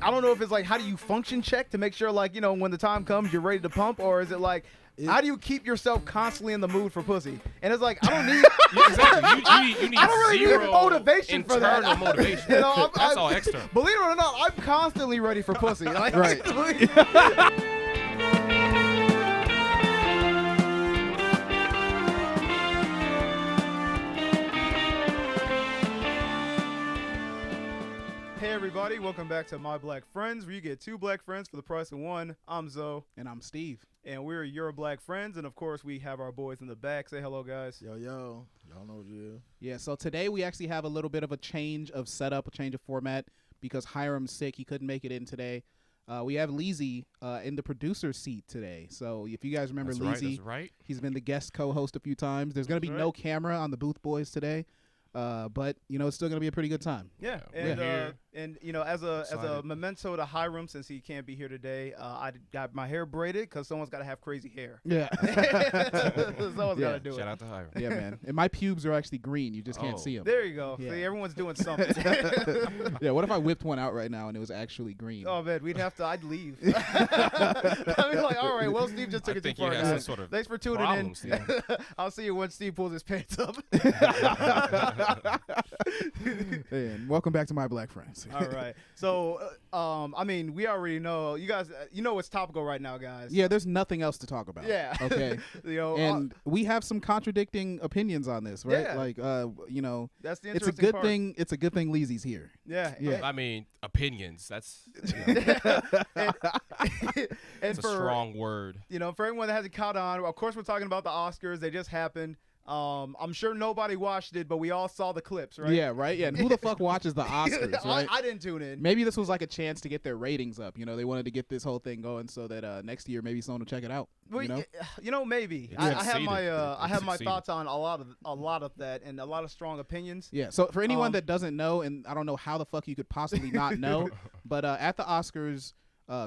I don't know if it's like, how do you function check to make sure, like, you know, when the time comes, you're ready to pump, or is it like, how do you keep yourself constantly in the mood for pussy? And it's like, I don't need. Exactly. You need I don't really zero need motivation for that. internal motivation. You know, That's all external. Believe it or not, I'm constantly ready for pussy. Like, Right. Hey everybody, welcome back to My Black Friends, where you get two black friends for the price of one. I'm Zoe. And I'm Steve. And we're your black friends, and of course we have our boys in the back. Say hello, guys. Yo, y'all know what you is. Yeah, so today we actually have a little bit of a change of setup, a change of format, because Hiram's sick. He couldn't make it in today. We have Leezy in the producer seat today. So if you guys remember Leezy, That's right. he's been the guest co-host a few times. There's going to be no camera on the Booth Boys today. But you know, it's still gonna be a pretty good time. Yeah, and you know, as a memento to Hiram, since he can't be here today, I got my hair braided because someone's got to have crazy hair. Yeah, someone's got to do it. Shout out to Hiram. Yeah, man. And my pubes are actually green. You just can't see them. There you go. Yeah. See, everyone's doing something. Yeah. What if I whipped one out right now and it was actually green? Oh man, I'd leave. I'd be like, all right, well, Steve just took it too far. Some sort of Thanks for tuning in. Yeah. I'll see you when Steve pulls his pants up. And welcome back to My Black Friends. All right. So, I mean, we already know, you guys, you know what's topical right now, guys. Yeah, there's nothing else to talk about. Yeah. Okay. You know, and we have some contradicting opinions on this, right? Yeah. Like, you know, that's the it's a interesting good part. thing. It's a good thing Leezy's here. Yeah. Yeah. I mean, opinions. That's And a strong word. You know, for everyone that hasn't caught on, of course, we're talking about the Oscars. They just happened. I'm sure nobody watched it, but we all saw the clips, right? Yeah, right. Yeah, and who the fuck watches the Oscars, right? I didn't tune in. Maybe this was like a chance to get their ratings up. You know, they wanted to get this whole thing going so that next year maybe someone will check it out. Well, You know, maybe. It I have succeeded. my It succeeded. thoughts on a lot of that and a lot of strong opinions. Yeah. So for anyone that doesn't know, and I don't know how the fuck you could possibly not know, but at the Oscars,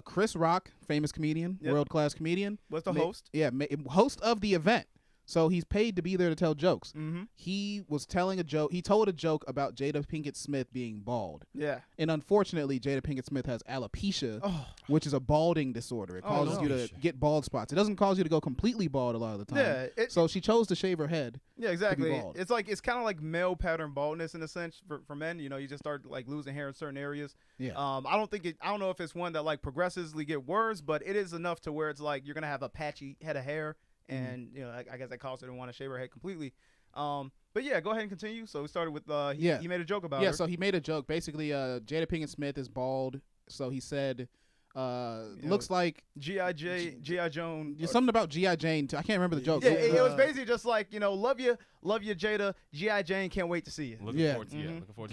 Chris Rock, famous comedian, world-class comedian, Was the host? Yeah, host of the event. So he's paid to be there to tell jokes. Mm-hmm. He was telling a joke. He told a joke about Jada Pinkett Smith being bald. Yeah. And unfortunately, Jada Pinkett Smith has alopecia, which is a balding disorder. It causes you to get bald spots. It doesn't cause you to go completely bald a lot of the time. Yeah. So she chose to shave her head. Yeah, exactly. To be bald. It's kind of like male pattern baldness in a sense for men. You know, you just start like losing hair in certain areas. Yeah. I don't know if it's one that like progressively get worse, but it is enough to where it's like you're gonna have a patchy head of hair. And you know, I guess that caused her to want to shave her head completely. But yeah, go ahead and continue. So we started with he made a joke about her. Yeah, so he made a joke. Basically, Jada Pinkett Smith is bald. So he said, looks like G.I. Joan. Something about G.I. Jane. I can't remember the joke. Yeah, it was basically just like, you know, love you, Jada. G.I. Jane, can't wait to see you. Looking forward to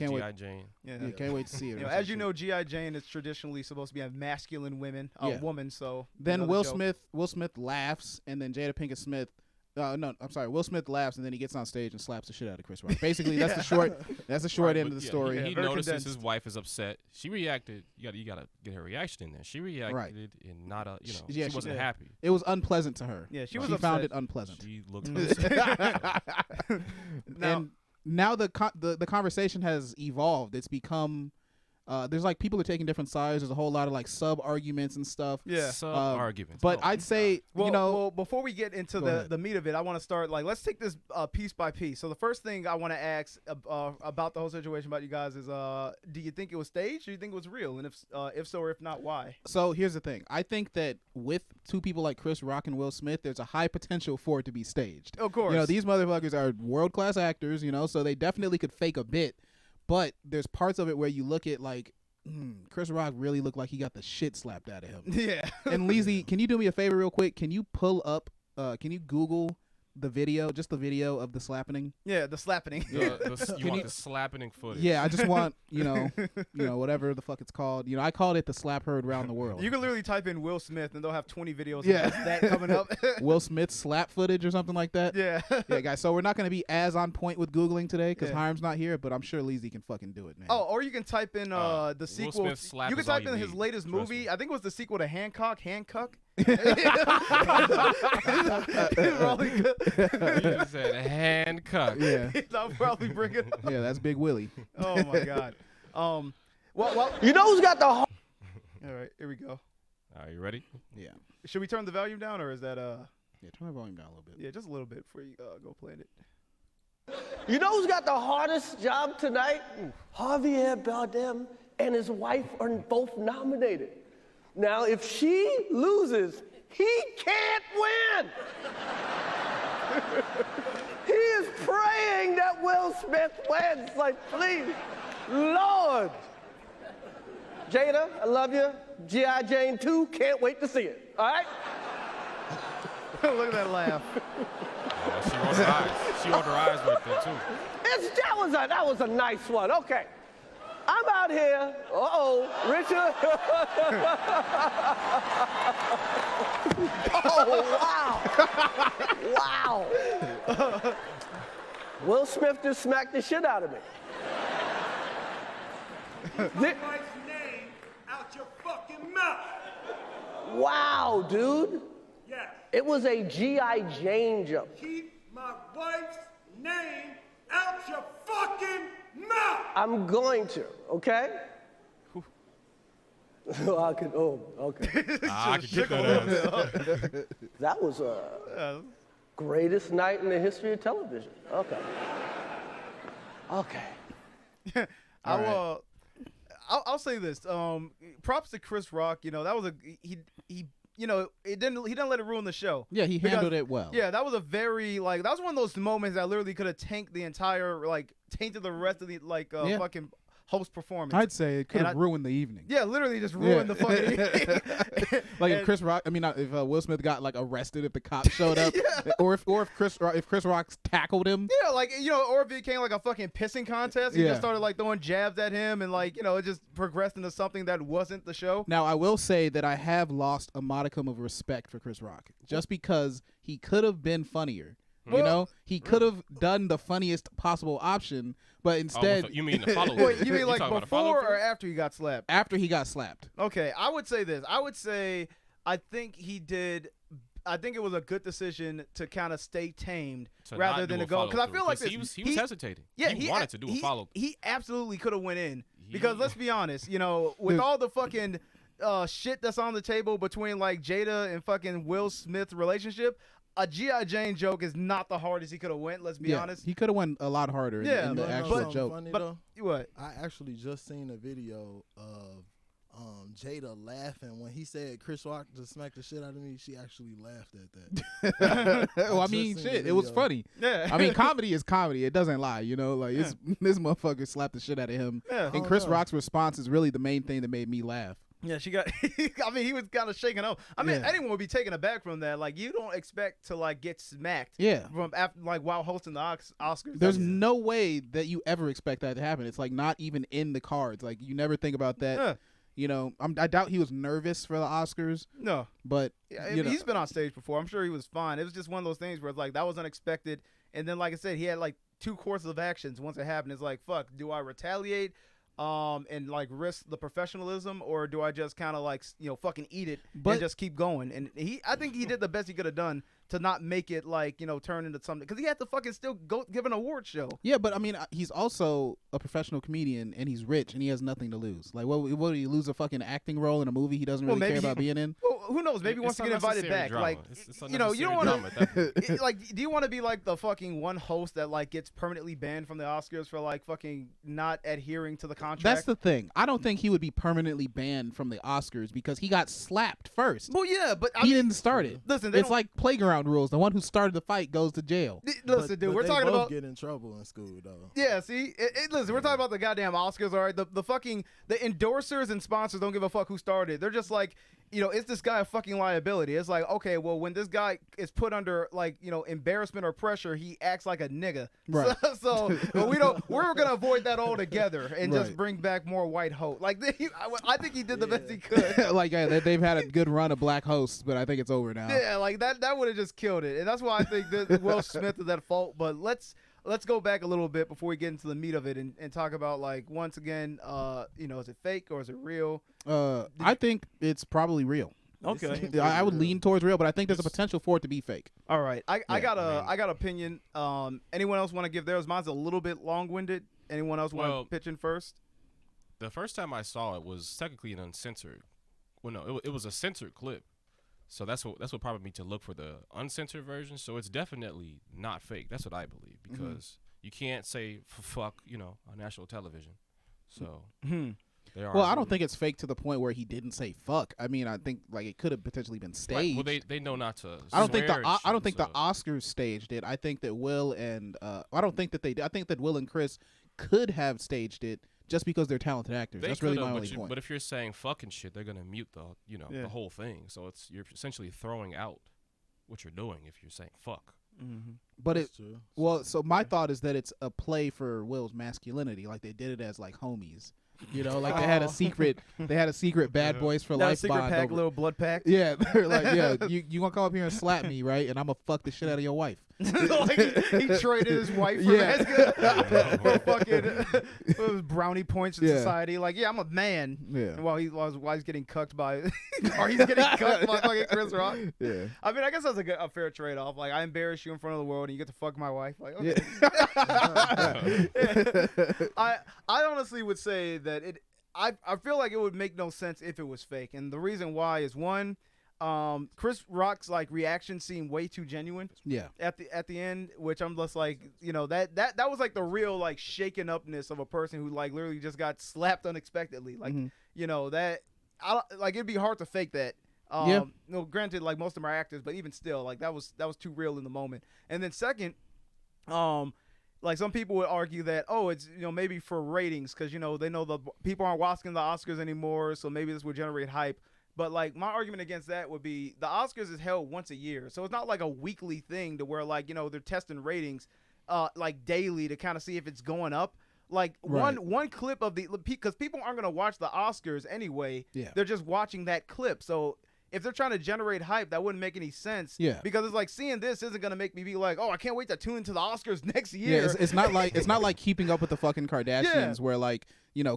G.I. Jane. Yeah, can't wait to see it. You know, as you know, G.I. Jane is traditionally supposed to be a masculine woman. Woman. So then Will Smith laughs, and then Jada Pinkett Smith. Will Smith laughs, and then he gets on stage and slaps the shit out of Chris Rock. Basically, that's the short. That's the short end of the story. He notices his wife is upset. She reacted. You gotta get her reaction in there. She reacted in not a she wasn't happy. It was unpleasant to her. Yeah, she found it unpleasant. She looked upset. Now the conversation has evolved. It's become. There's like people are taking different sides. There's a whole lot of like sub arguments and stuff. Yeah, sub arguments. But I'd say well, before we get into the meat of it, I want to start like let's take this piece by piece. So the first thing I want to ask about the whole situation about you guys is do you think it was staged? Or do you think it was real? And if so, or if not, why? So here's the thing. I think that with two people like Chris Rock and Will Smith, there's a high potential for it to be staged. Of course, you know these motherfuckers are world class actors. You know, so they definitely could fake a bit. But there's parts of it where you look at like, Chris Rock really looked like he got the shit slapped out of him. Yeah. And Leezy, can you do me a favor real quick? Can you pull up, can you Google the video, just the video of the slappening? Yeah, the slappening. You want the slappening footage? Yeah, I just want, whatever the fuck it's called. You know, I called it the slap heard around the world. You can literally type in Will Smith and they'll have 20 videos of that coming up. Will Smith slap footage or something like that. Yeah. Yeah, guys. So we're not going to be as on point with Googling today because Hiram's not here, but I'm sure Leezy can fucking do it, man. Oh, or you can type in the sequel. Will Smith slap you can is all type in you his need. latest Trust movie. me. I think it was the sequel to Hancock. You just said handcuff. Yeah. I'll probably bring it up. Yeah, that's Big Willie. Oh my God. Well, You know who's got the right, here we go. All right, you ready? Yeah. Should we turn the volume down, or is that Yeah, turn the volume down a little bit. Yeah, just a little bit before you go playing it. You know who's got the hardest job tonight? Javier Bardem and his wife are both nominated. Now, if she loses, he can't win. He is praying that Will Smith wins. Like, please, Lord. Jada, I love you. G.I. Jane 2, can't wait to see it. All right? Look at that laugh. She rolled her eyes. She rolled her eyes right there, too. That was a nice one. Okay. I'm out here. Richard. Wow. Will Smith just smacked the shit out of me. Keep my wife's name out your fucking mouth. Wow, dude. Yes. It was a G.I. Jane joke. Keep my wife's name out your fucking mouth. I'm going to, okay? Okay. I can get that ass. That was greatest night in the history of television. Okay. I'll say this. Props to Chris Rock. You know, that was he you know, he didn't let it ruin the show. Yeah, he handled it well. Yeah, that was a very that was one of those moments that literally could have tainted the rest of the fucking host performance. I'd say it could have ruined the evening. Yeah, literally just ruined the fucking evening. If Chris Rock, if Will Smith got arrested if the cops showed up, or if Chris Rock tackled him. Yeah, or if it became like a fucking pissing contest, he just started throwing jabs at him, and it just progressed into something that wasn't the show. Now I will say that I have lost a modicum of respect for Chris Rock, just because he could have been funnier. He could have done the funniest possible option, but instead... you mean the follow-up? Wait, you mean before or after he got slapped? After he got slapped. Okay, I would say this. I would say I think it was a good decision to kind of stay tamed rather than to go. Because I feel like he was hesitating. Yeah, he wanted to do a follow-up. He absolutely could have went in. Because let's be honest, with all the fucking... shit that's on the table between Jada and fucking Will Smith's relationship, a G.I. Jane joke is not the hardest he could have went. Let's be honest. He could have went a lot harder in the actual joke. Funny, but what? I actually just seen a video of Jada laughing when he said Chris Rock just smacked the shit out of me. She actually laughed at that. Well, shit, it was funny. Yeah. Comedy is comedy. It doesn't lie. This motherfucker slapped the shit out of him. Yeah. And Chris Rock's response is really the main thing that made me laugh. Yeah, she got. He was kind of shaken up. Anyone would be taken aback from that. You don't expect to get smacked. Yeah. From after while hosting the Oscars. There's no way that you ever expect that to happen. It's not even in the cards. You never think about that. Yeah. I doubt he was nervous for the Oscars. No. But he's been on stage before. I'm sure he was fine. It was just one of those things where it's that was unexpected. And then, like I said, he had two courses of actions once it happened. It's fuck, do I retaliate? And risk the professionalism, or do I just kind of fucking eat it and just keep going? And I think he did the best he could have done to not make it turn into something, because he had to fucking still go give an award show. Yeah, but he's also a professional comedian, and he's rich, and he has nothing to lose. What do you lose, a fucking acting role in a a movie he doesn't really care about being in? Well, who knows? Maybe wants to get invited back. Drama. You don't want to. Do you want to be the fucking one host that gets permanently banned from the Oscars for fucking not adhering to the contract? That's the thing. I don't think he would be permanently banned from the Oscars because he got slapped first. Well, yeah, but he didn't start it. Listen, it's like playground rules. The one who started the fight goes to jail. Listen, dude, we're talking about get in trouble in school though. Yeah, see, listen, we're talking about the goddamn Oscars. All right, the fucking endorsers and sponsors don't give a fuck who started. They're just is this guy a fucking liability? It's okay, well, when this guy is put under embarrassment or pressure, he acts like a nigga. Right. So we're gonna avoid that altogether and just bring back more white hosts. I think he did the best he could. They've had a good run of black hosts, but I think it's over now. Yeah, that would have just killed it, and that's why I think that Will Smith is at fault. But let's go back a little bit before we get into the meat of it and talk about once again, is it fake or is it real? I think it's probably real. Okay. I would lean towards real, but I think there's a potential for it to be fake. All right. I got an opinion. Anyone else want to give theirs? Mine's a little bit long-winded. Anyone else want to pitch in first? The first time I saw it was technically an uncensored Well, no, it was a censored clip. So that's what prompted me to look for the uncensored version. So it's definitely not fake. That's what I believe, because you can't say fuck, on national television. So well, I don't think it's fake to the point where he didn't say fuck. I mean, I think like it could have potentially been staged. Right. Well, they know not to. I don't think the Oscars staged it. I think that Will and I don't think that they did. I think that Will and Chris could have staged it just because they're talented actors. That's really my only point. But if you're saying fucking shit, they're gonna mute the the whole thing. So you're essentially throwing out what you're doing if you're saying fuck. Mm-hmm. But so my thought is that it's a play for Will's masculinity, like they did it as like homies. Like they had a secret Bad Boys for Life secret bond. Pack, little blood pack. Yeah, they're like, you gonna come up here and slap me, right? And I'm gonna fuck the shit out of your wife. Like he traded his wife for fucking brownie points in society. Like, I'm a man. Yeah. While he's getting cucked by, or he's getting cucked by fucking Chris Rock. Yeah. I mean, I guess that's a fair trade off. Like, I embarrass you in front of the world, and you get to fuck my wife. Like, okay. I honestly would say that I feel like it would make no sense if it was fake, and the reason why is one. Chris Rock's like reaction seemed way too genuine. Yeah. At the end, which I'm just like, that was like the real like shaken upness of a person who like literally just got slapped unexpectedly. Like, it'd be hard to fake that. No, granted, like most of them are actors, but even still, like that was too real in the moment. And then second, like some people would argue that, it's maybe for ratings because they know the people aren't watching the Oscars anymore, so maybe this would generate hype. But like my argument against that would be the Oscars is held once a year, so it's not like a weekly thing to where like they're testing ratings like daily to kind of see if it's going up. Like one clip of because people aren't gonna watch the Oscars anyway. Yeah. They're just watching that clip. So if they're trying to generate hype, that wouldn't make any sense. Yeah. Because it's like seeing this isn't gonna make me be like, I can't wait to tune into the Oscars next year. Yeah, it's not like Keeping Up with the fucking Kardashians, where like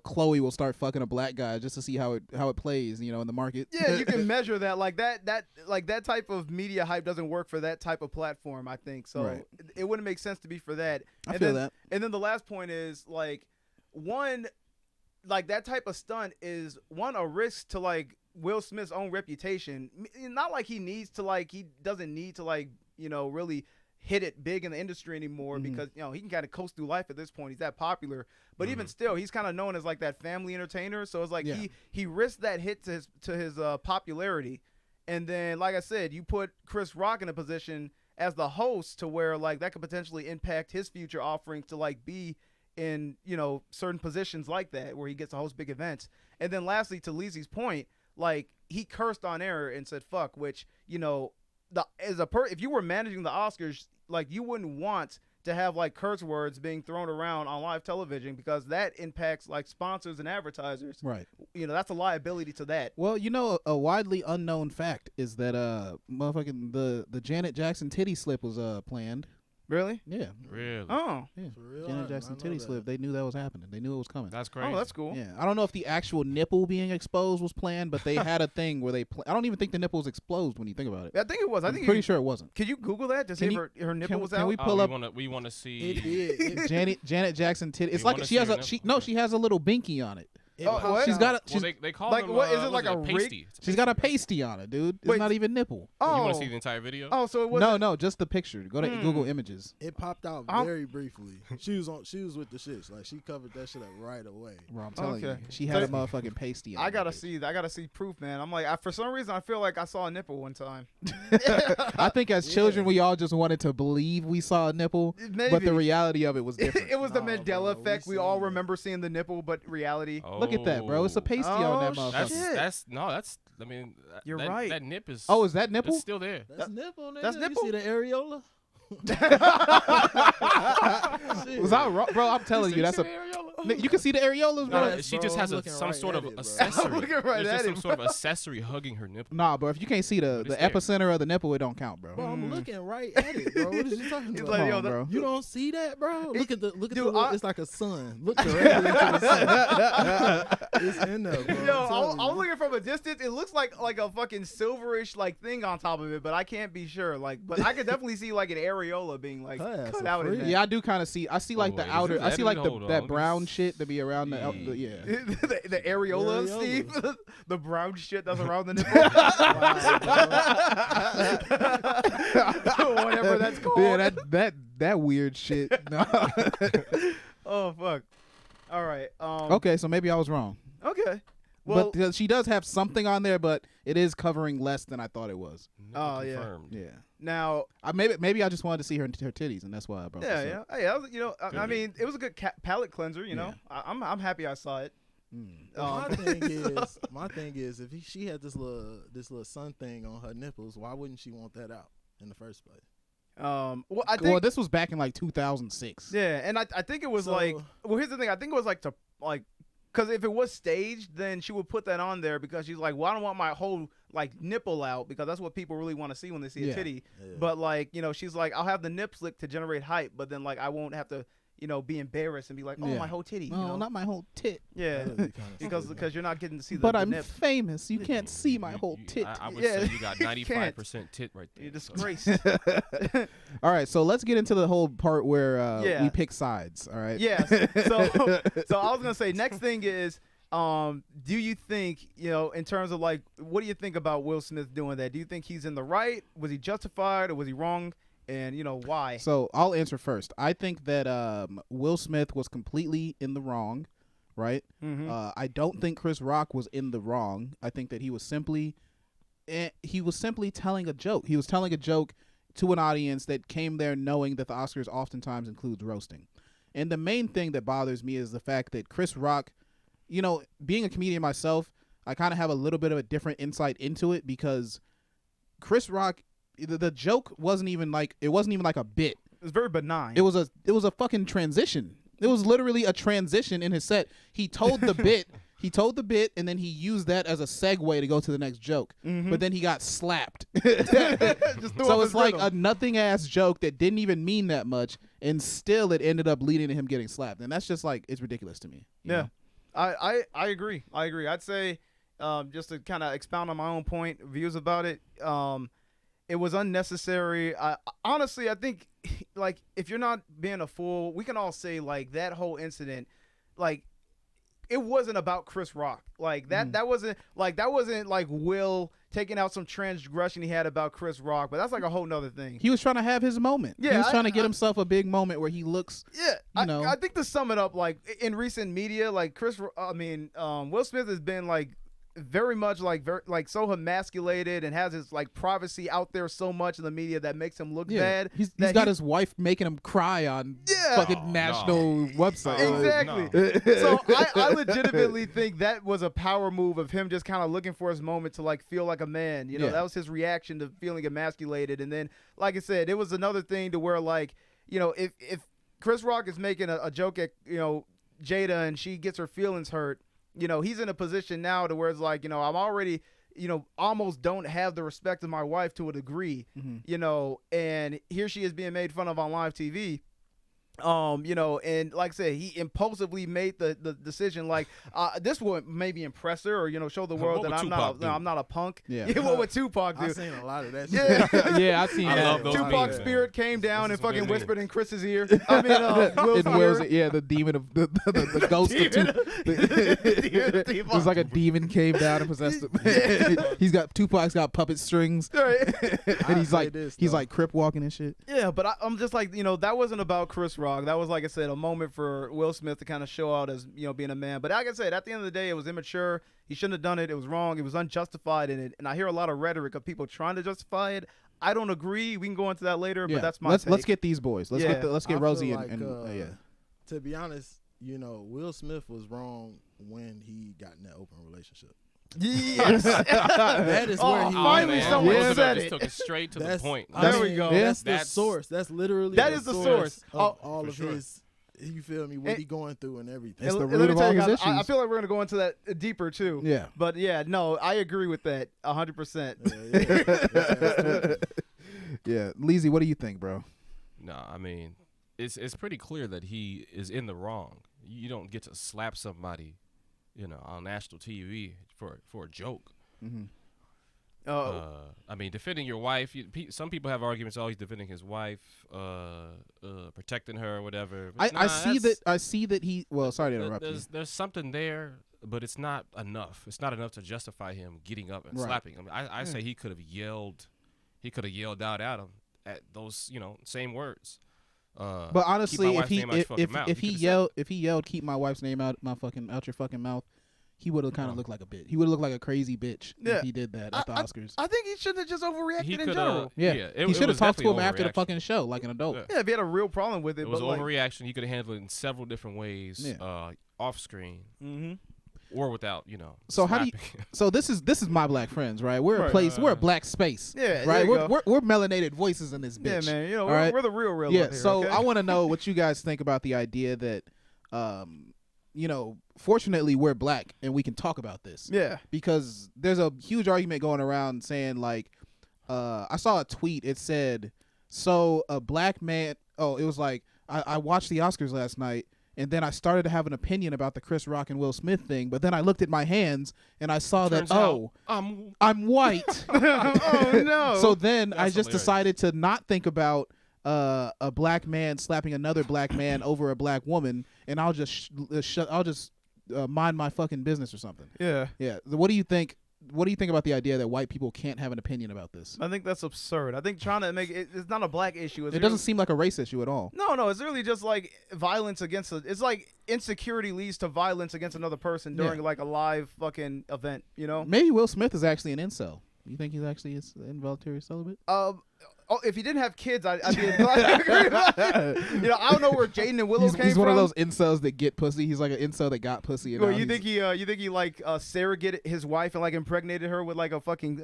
Chloe will start fucking a black guy just to see how it plays, in the market. Yeah, you can measure that. Like that type of media hype doesn't work for that type of platform, I think. So it wouldn't make sense to be for that. I feel that. And then the last point is like one, like that type of stunt is a risk to like Will Smith's own reputation. Not like he doesn't need to like really hit it big in the industry anymore because he can kind of coast through life at this point. He's that popular, but even still, he's kind of known as like that family entertainer. So it's like he risked that hit to his popularity, and then like I said, you put Chris Rock in a position as the host to where like that could potentially impact his future offerings to like be in certain positions like that where he gets to host big events. And then lastly, to Lizzy's point, like he cursed on air and said fuck, which if you were managing the Oscars, like you wouldn't want to have like curse words being thrown around on live television because that impacts like sponsors and advertisers. Right. That's a liability to that. Well, a widely unknown fact is that motherfucking the Janet Jackson titty slip was planned. Really? Yeah. Really? Oh. Yeah. For real? Janet Jackson titty slip. They knew that was happening. They knew it was coming. That's crazy. Oh, that's cool. Yeah. I don't know if the actual nipple being exposed was planned, but they had a thing where I don't even think the nipple was exposed when you think about it. I think it was. I'm pretty sure it wasn't. Can you Google that to see if her nipple was out? Can we pull up? We want to see Janet Jackson titty. It's like she has a little binky on it. She's got they call like them, what is it like a pasty? She's got a pasty on it, dude. It's not even nipple. Oh, you want to see the entire video? Oh, so it was no, just the picture. Go to Google Images. It popped out very briefly. She was with the shits. Like she covered that shit up right away. Bro, I'm telling you, she had a motherfucking pasty on. I gotta see proof, man. I'm like, for some reason, I feel like I saw a nipple one time. I think as children, we all just wanted to believe we saw a nipple, but the reality of it was different. It was the Mandela effect. We all remember seeing the nipple, but reality. Look at that, bro. It's a pasty on that motherfucker. You're right. That nip is. Oh, is that nipple? It's still there. That's nipple. Nigga. That's nipple. You see the areola? Was I wrong, bro? I'm telling you, that's a. You can see the areolas, bro. No, she just has some sort of accessory. There's just some sort of accessory hugging her nipple. Nah, bro. If you can't see the epicenter of the nipple, it don't count, bro. Bro, I'm looking right at it, bro. What is you talking about? Like, bro. You don't see that, bro? Look at the. It's like a sun. Look directly into the sun. It's in there, bro. I'm looking from a distance. It looks like a fucking silverish like thing on top of it, but I can't be sure. Like, but I could definitely see like an areola being like cut out in there. Yeah, I do kind of see. I see like the outer. I see like that brown shit to be around the the areola, Areola. Steve. The brown shit that's around the nipple. Whatever that's called. Yeah, that weird shit. No. Oh fuck. All right. Okay, so maybe I was wrong. Okay. Well, But she does have something on there, but it is covering less than I thought it was. Oh, yeah. Confirmed. Yeah. now, Maybe I just wanted to see her titties, and that's why I brought this yeah. up. Hey, I mean, it was a good palate cleanser. You know, I'm happy I saw it. My thing is, if she had this little sun thing on her nipples, why wouldn't she want that out in the first place? Well, I think this was back in like 2006. yeah, and I think it was like, well, here's the thing. I think it was like to like, because if it was staged, then she would put that on there because she's like, well, I don't want my whole like nipple out because that's what people really want to see when they see a titty. Yeah. But like, she's like, I'll have the nip slick to generate hype, but then like I won't have to, be embarrassed and be like, oh, my whole titty. No, not my whole tit. Yeah, That'd be kinda stupid. because you're not getting to see the But the I'm nip. famous. You can't see my whole tit. I would Yeah, say you got you can't. 95% tit right there. You're so. disgraced. All right, so let's get into the whole part where Yeah. we pick sides. All right. Yes. So I was gonna say next thing is, do you think, in terms of like, what do you think about Will Smith doing that? Do you think he's in the right? Was he justified or was he wrong? And why? So I'll answer first. I think that Will Smith was completely in the wrong, right? Mhm. I don't think Chris Rock was in the wrong. I think that he was simply telling a joke. He was telling a joke to an audience that came there knowing that the Oscars oftentimes includes roasting. And the main thing that bothers me is the fact that Chris Rock, being a comedian myself, I kind of have a little bit of a different insight into it because Chris Rock, the joke wasn't even like a bit. It was very benign. It was a fucking transition. It was literally a transition in his set. He told the bit. He told the bit, and then he used that as a segue to go to the next joke. Mhm. But then he got slapped. Just threw So off it's his like rhythm. a nothing ass joke that didn't even mean that much, and still it ended up leading to him getting slapped. And that's just like, it's ridiculous to me. you Yeah, know? I agree. I'd say, just to kind of expound on my own views about it, it was unnecessary. Honestly, I think, like, if you're not being a fool, we can all say, like, that whole incident, like, it wasn't about Chris Rock. Like, that wasn't like Will taking out some transgression he had about Chris Rock, but that's like a whole nother thing. He was trying to have his moment. Yeah, he was trying to get himself a big moment where he looks. Yeah, know. I think to sum it up, like, in recent media, like Will Smith has been like very much like so emasculated and has his like privacy out there so much in the media that makes him look bad. He's that got his wife making him cry on fucking Oh, national website. Exactly. So I legitimately think that was a power move of him just kind of looking for his moment to like feel like a man. Yeah. That was his reaction to feeling emasculated. And then, like I said, it was another thing to where like, if Chris Rock is making a joke at, Jada and she gets her feelings hurt, he's in a position now to where it's like, I'm already, almost don't have the respect of my wife to a degree, and here she is being made fun of on live TV. And like I said, he impulsively made the decision like, this would maybe impress her or, show the world What that would I'm not a punk. Yeah. What would Tupac do? I've seen a lot of that shit. Yeah. Yeah, I've seen I that. love those Tupac's memes, spirit man. came down This and is fucking good whispered memes. in Chris's ear. I mean, Will's Will's, ear. the demon of the ghost of Demon It was like a demon came down and possessed him. Tupac's got puppet strings, and he's like crip walking and shit. Yeah, but I'm just like, that wasn't about Chris Rock. That was, like I said, a moment for Will Smith to kind of show out as, being a man. But like I said, at the end of the day, it was immature. He shouldn't have done it. It was wrong. It was unjustified in it. And I hear a lot of rhetoric of people trying to justify it. I don't agree. We can go into that later, but that's my let's take. get these boys. Let's I get Rosie feel and To be honest, Will Smith was wrong when he got in that open relationship. Yes. That is where he finally man. someone Will said Smith it. just took it straight to the That's- point. There we go. That's the That's- source. That's literally That is the source. of Oh, all for of sure. his. You feel me? What And- he going through and everything. It's the And root let me of tell all you his guys, I issues. feel like we're going to go into that deeper, too. Yeah. But, yeah, no, I agree with that 100%. Yeah, Leezy, what do you think, bro? No, I mean, it's pretty clear that he is in the wrong. You don't get to slap somebody, on national TV for a joke. Mm-hmm. I mean, defending your wife. Some people have arguments. Oh, he's defending his wife, protecting her, or whatever. I see that he. Well, sorry to interrupt you. There's something there, but it's not enough. It's not enough to justify him getting up and slapping. I mean, I say he could have yelled. He could have yelled out at him at those, same words. But honestly, if he yelled, "Keep my wife's name out your fucking mouth," he would have kind of looked like a bitch. He would look like a crazy bitch if he did that at the Oscars. I think he shouldn't have just overreacted in general. He should have talked to him after the fucking show like an adult. Yeah, if he had a real problem with it. It was overreaction. He could have handled it in several different ways, off screen. Mm-hmm. Or without, So how do you? So this is my black friends, right? We're a place. We're a black space. Yeah, right. We're melanated voices in this bitch. Yeah, man. We're the real. Yeah. Here, So okay? I want to know what you guys think about the idea that, fortunately we're black and we can talk about this. Yeah. Because there's a huge argument going around saying like, I saw a tweet. It said, so a black man. Oh, it was like I watched the Oscars last night. And then I started to have an opinion about the Chris Rock and Will Smith thing, but then I looked at my hands and I saw that I'm white. Oh no! So then I just hilarious. decided to not think about a black man slapping another black man over a black woman, and I'll just mind my fucking business or something. Yeah. Yeah. What do you think? What do you think about the idea that white people can't have an opinion about this? I think that's absurd. I think trying to make it's not a black issue. It doesn't seem like a race issue at all. No, it's really just like violence against it's like insecurity leads to violence against another person during like a live fucking event, Maybe Will Smith is actually an incel. You think he's actually is involuntary celibate? If he didn't have kids, I'd be agree about it. I don't know where Jaden and Willow came from. He's one of those incels that get pussy. He's like an incel that got pussy. Well, you think he like surrogated his wife and like impregnated her with like a fucking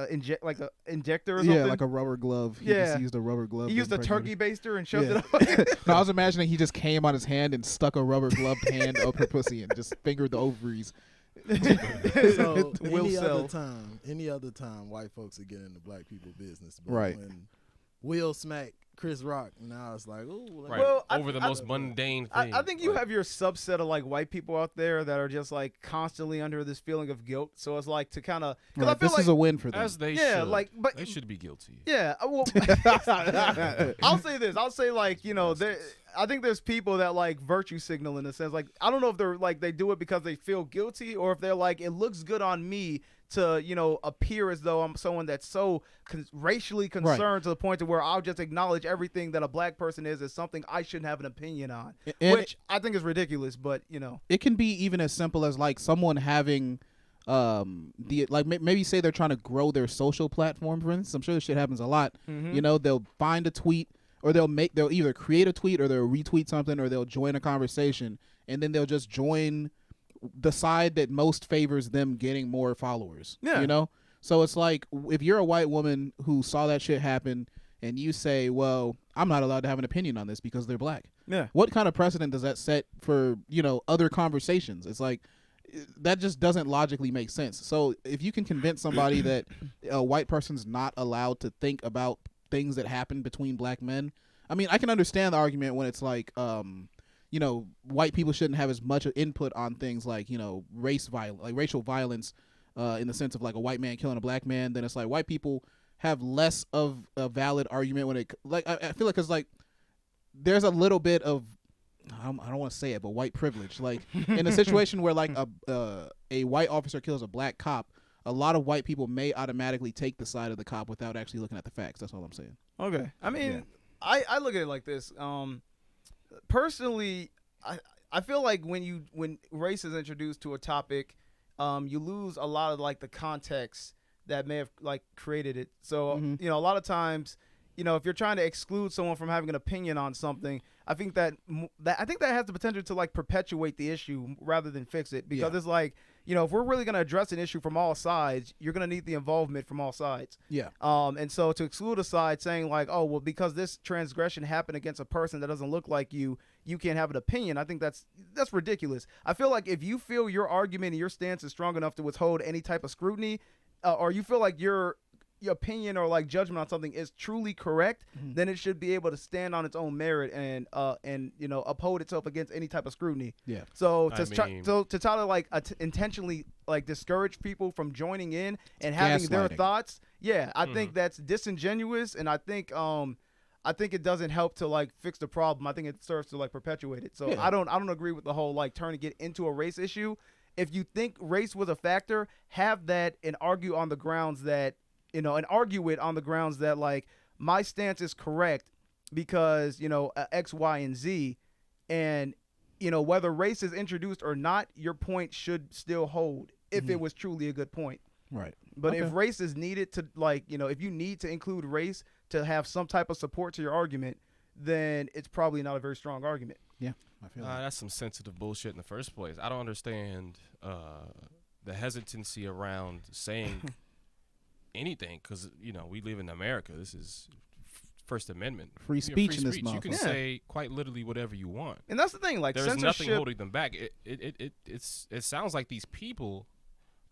injector or something? Yeah, like a rubber glove. He just used a rubber glove. He used a turkey baster and shoved it up. No, I was imagining he just came on his hand and stuck a rubber gloved hand up her pussy and just fingered the ovaries. So any other time, white folks would get into black people business. But when Will smack Chris Rock, now it's like, ooh. Right. Well, over the most mundane thing. I think you have your subset of like white people out there that are just like constantly under this feeling of guilt. So it's like to kind of I feel this is a win for them. As they should. They should be guilty. Yeah. Well, I'll say this. I'll say like I think there's people that like virtue signal in a sense. Like I don't know if they're like they do it because they feel guilty or if they're like it looks good on me to appear as though I'm someone that's so racially concerned to the point to where I'll just acknowledge everything that a black person is as something I shouldn't have an opinion on, which I think is ridiculous. But it can be even as simple as like someone having maybe say they're trying to grow their social platform. For instance, I'm sure this shit happens a lot. Mm-hmm. They'll find a tweet. Or they'll either create a tweet or they'll retweet something or they'll join a conversation and then they'll just join the side that most favors them getting more followers. Yeah. So it's like if you're a white woman who saw that shit happen and you say, well, I'm not allowed to have an opinion on this because they're black. Yeah. What kind of precedent does that set for, other conversations? It's like that just doesn't logically make sense. So if you can convince somebody that a white person's not allowed to think about things that happen between black men. I mean, I can understand the argument when it's like, white people shouldn't have as much input on things like, racial violence, in the sense of like a white man killing a black man. Then it's like white people have less of a valid argument when it I feel like because like there's a little bit of I don't want to say it, but white privilege. Like in a situation where like a white officer kills a black cop. A lot of white people may automatically take the side of the cop without actually looking at the facts. That's all I'm saying. Okay. I mean, I look at it like this. Personally, I feel like when race is introduced to a topic, you lose a lot of like the context that may have like created it. So, a lot of times, if you're trying to exclude someone from having an opinion on something, I think that has the potential to like perpetuate the issue rather than fix it because it's like, if we're really going to address an issue from all sides, you're going to need the involvement from all sides. Yeah. And so to exclude a side saying like, oh, well, because this transgression happened against a person that doesn't look like you can't have an opinion. I think that's ridiculous. I feel like if you feel your argument and your stance is strong enough to withhold any type of scrutiny, or you feel like you're your opinion or like judgment on something is truly correct, then it should be able to stand on its own merit and you know, uphold itself against any type of scrutiny. Yeah. So to try to like intentionally like discourage people from joining in and having their thoughts, I think that's disingenuous, and I think it doesn't help to like fix the problem. I think it serves to like perpetuate it. So I don't agree with the whole like turning it into a race issue. If you think race was a factor, have that and argue on the grounds that, you know, and argue it on the grounds that like my stance is correct because, you know, X, Y, and Z, and, you know, whether race is introduced or not, your point should still hold if it was truly a good point. Right. But if race is needed to, like, you know, if you need to include race to have some type of support to your argument, then it's probably not a very strong argument. Yeah, I feel that's some sensitive bullshit in the first place. I don't understand the hesitancy around saying anything because, you know, we live in America. This is First Amendment. Free speech in this You can say quite literally whatever you want. And that's the thing. Like, there's censorship, nothing holding them back. It sounds like these people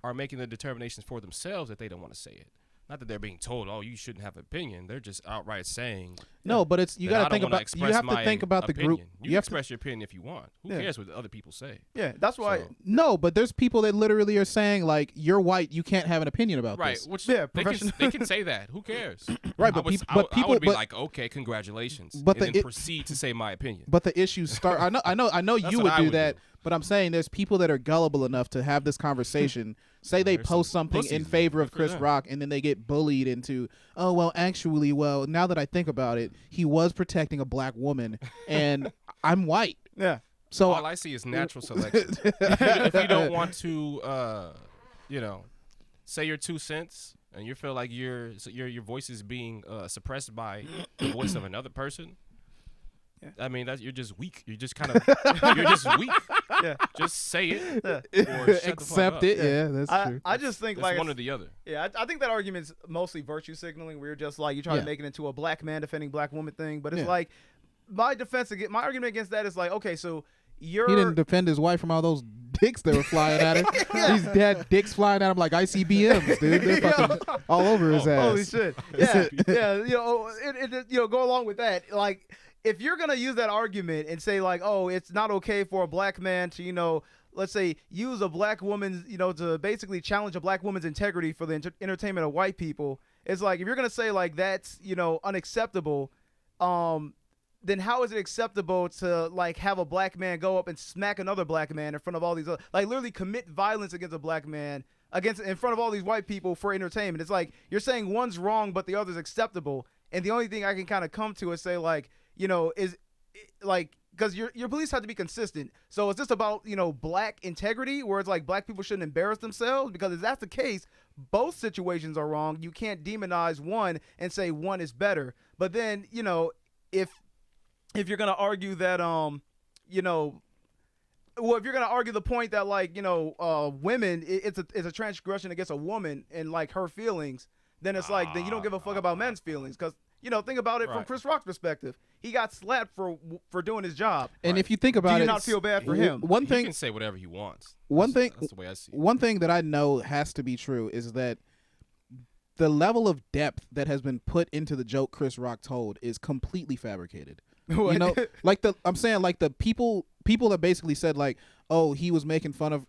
are making the determinations for themselves that they don't want to say it. Not that they're being told, "Oh, you shouldn't have an opinion." They're just outright saying, "No." But it's you got to think about. You have to think about the group. You express your opinion if you want. Who cares what other people say? Yeah, that's why. No, but there's people that literally are saying like, "You're white, you can't have an opinion about this." Right. Which they can say that. Who cares? Right. But I would be like, "Okay, congratulations," but then proceed to say my opinion. But the issues start. I know you would do that. But I'm saying there's people that are gullible enough to have this conversation. Say they post something in favor of Chris Rock, and then they get bullied into, oh, well, actually, now that I think about it, he was protecting a black woman, and I'm white. Yeah. So all I see is natural selection. if you don't want to, you know, say your 2 cents, and you feel like your voice is being suppressed by the voice of another person, I mean, you're just weak. You're just kind of you're just weak. Yeah. Just say it. Or accept it. Yeah, that's true. I just think like one or the other. Yeah, I think that argument's mostly virtue signaling. We're just like you try to make it into a black man defending black woman thing, but it's like my argument against that is like, okay, so he didn't defend his wife from all those dicks that were flying at him. He's dead dicks flying at him like ICBMs, dude. They're fucking all over his ass. Holy shit. Yeah, yeah. You know, go along with that. Like, if you're going to use that argument and say, like, oh, it's not okay for a black man to, you know, let's say use a black woman's, you know, to basically challenge a black woman's integrity for the entertainment of white people, it's like, if you're going to say, like, that's, you know, unacceptable, then how is it acceptable to, like, have a black man go up and smack another black man in front of all these other, like, literally commit violence against a black man in front of all these white people for entertainment? It's like, you're saying one's wrong, but the other's acceptable. And the only thing I can kind of come to is say, like, you know, is like, because your police have to be consistent. So is this about, you know, black integrity, where it's like black people shouldn't embarrass themselves? Because if that's the case, both situations are wrong. You can't demonize one and say one is better. But then, you know, if you're gonna argue that, you know, well, if you're gonna argue the point that, like, you know, women, it's a transgression against a woman and like her feelings, then it's like, then you don't give a fuck about men's feelings. Because, you know, think about it from Chris Rock's perspective. He got slapped for doing his job. And if you think about it, do you not feel bad for him? One thing, he can say whatever he wants. That's the way I see it. One thing that I know has to be true is that the level of depth that has been put into the joke Chris Rock told is completely fabricated. What? You know, like I'm saying, like, the people that basically said, like, oh, he was making fun of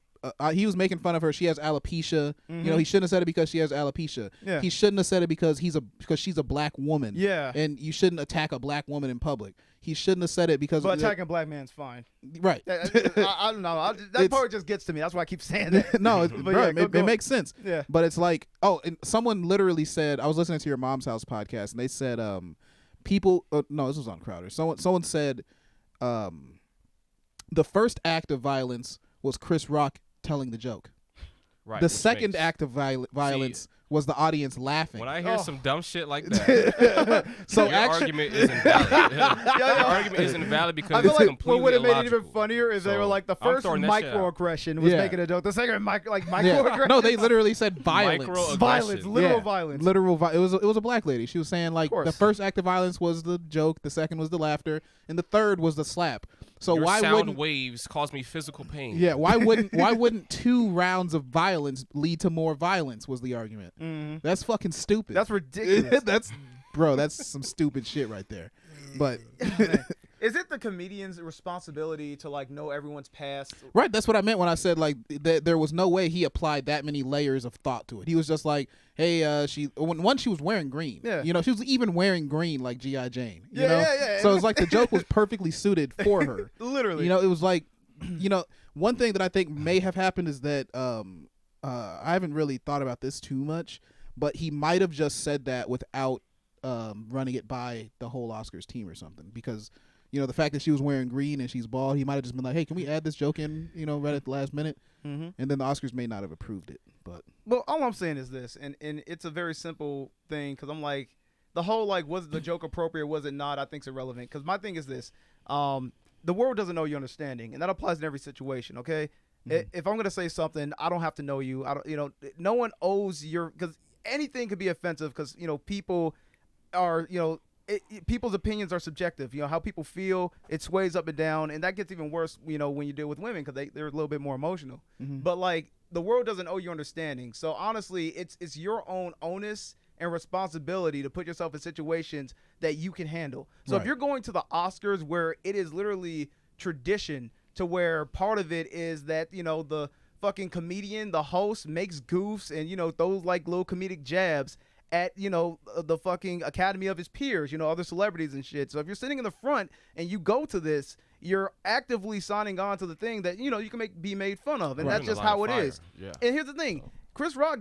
her. She has alopecia. Mm-hmm. You know, he shouldn't have said it because she has alopecia. Yeah. He shouldn't have said it because she's a black woman. Yeah. And you shouldn't attack a black woman in public. He shouldn't have said it because. But attacking a black man's fine. Right. I don't know. That part just gets to me. That's why I keep saying that. No, it makes sense. Yeah. But it's like, oh, and someone literally said, I was listening to your Mom's House podcast, and they said, people. No, this was on Crowder. Someone said, the first act of violence was Chris Rock telling the joke. Right. The second act of violence was the audience laughing. When I hear some dumb shit like that, so your argument is invalid. Your argument is invalid because I feel it's like completely what would have made it illogical. even funnier is they were like, the first microaggression was making a joke. The second microaggression. No, they literally said violence. Literal violence. It was a black lady. She was saying, like, the first act of violence was the joke, the second was the laughter, and the third was the slap. So Your why sound wouldn't waves cause me physical pain. Yeah, why wouldn't 2 rounds of violence lead to more violence was the argument. That's fucking stupid. That's ridiculous. That's some stupid shit right there. But is it the comedian's responsibility to like know everyone's past? right, that's what I meant when I said like there was no way he applied that many layers of thought to it. He was just like, hey, she was wearing green. Yeah. You know, she was even wearing green like G.I. Jane. You Yeah, know? yeah. So it's like the joke was perfectly suited for her. Literally. You know, it was like, you know, one thing that I think may have happened is that I haven't really thought about this too much, but he might have just said that without running it by the whole Oscars team or something, because you know the fact that she was wearing green and she's bald, he might have just been like, hey, can we add this joke in, you know, right at the last minute? And then the Oscars may not have approved it. But well, all I'm saying is this, and it's a very simple thing, because I'm like, the whole like, was the joke appropriate, was it not, I think is irrelevant, because my thing is this, the world doesn't know your understanding, and that applies in every situation. Okay, if I'm gonna say something, I don't have to know you. I don't, you know, no one owes your, because anything could be offensive, because you know people are, you know, people's opinions are subjective. You know, how people feel, it sways up and down, and that gets even worse, you know, when you deal with women, because they're a little bit more emotional. But like, the world doesn't owe you understanding. So honestly, it's your own onus and responsibility to put yourself in situations that you can handle. So if you're going to the Oscars, where it is literally tradition to where part of it is that, you know, the fucking comedian, the host, makes goofs and, you know, those like little comedic jabs at, you know, the fucking academy of his peers, you know, other celebrities and shit. So if you're sitting in the front and you go to this, you're actively signing on to the thing that, you know, you can be made fun of, and that's just how it is. Yeah. And here's the thing. Chris Rock,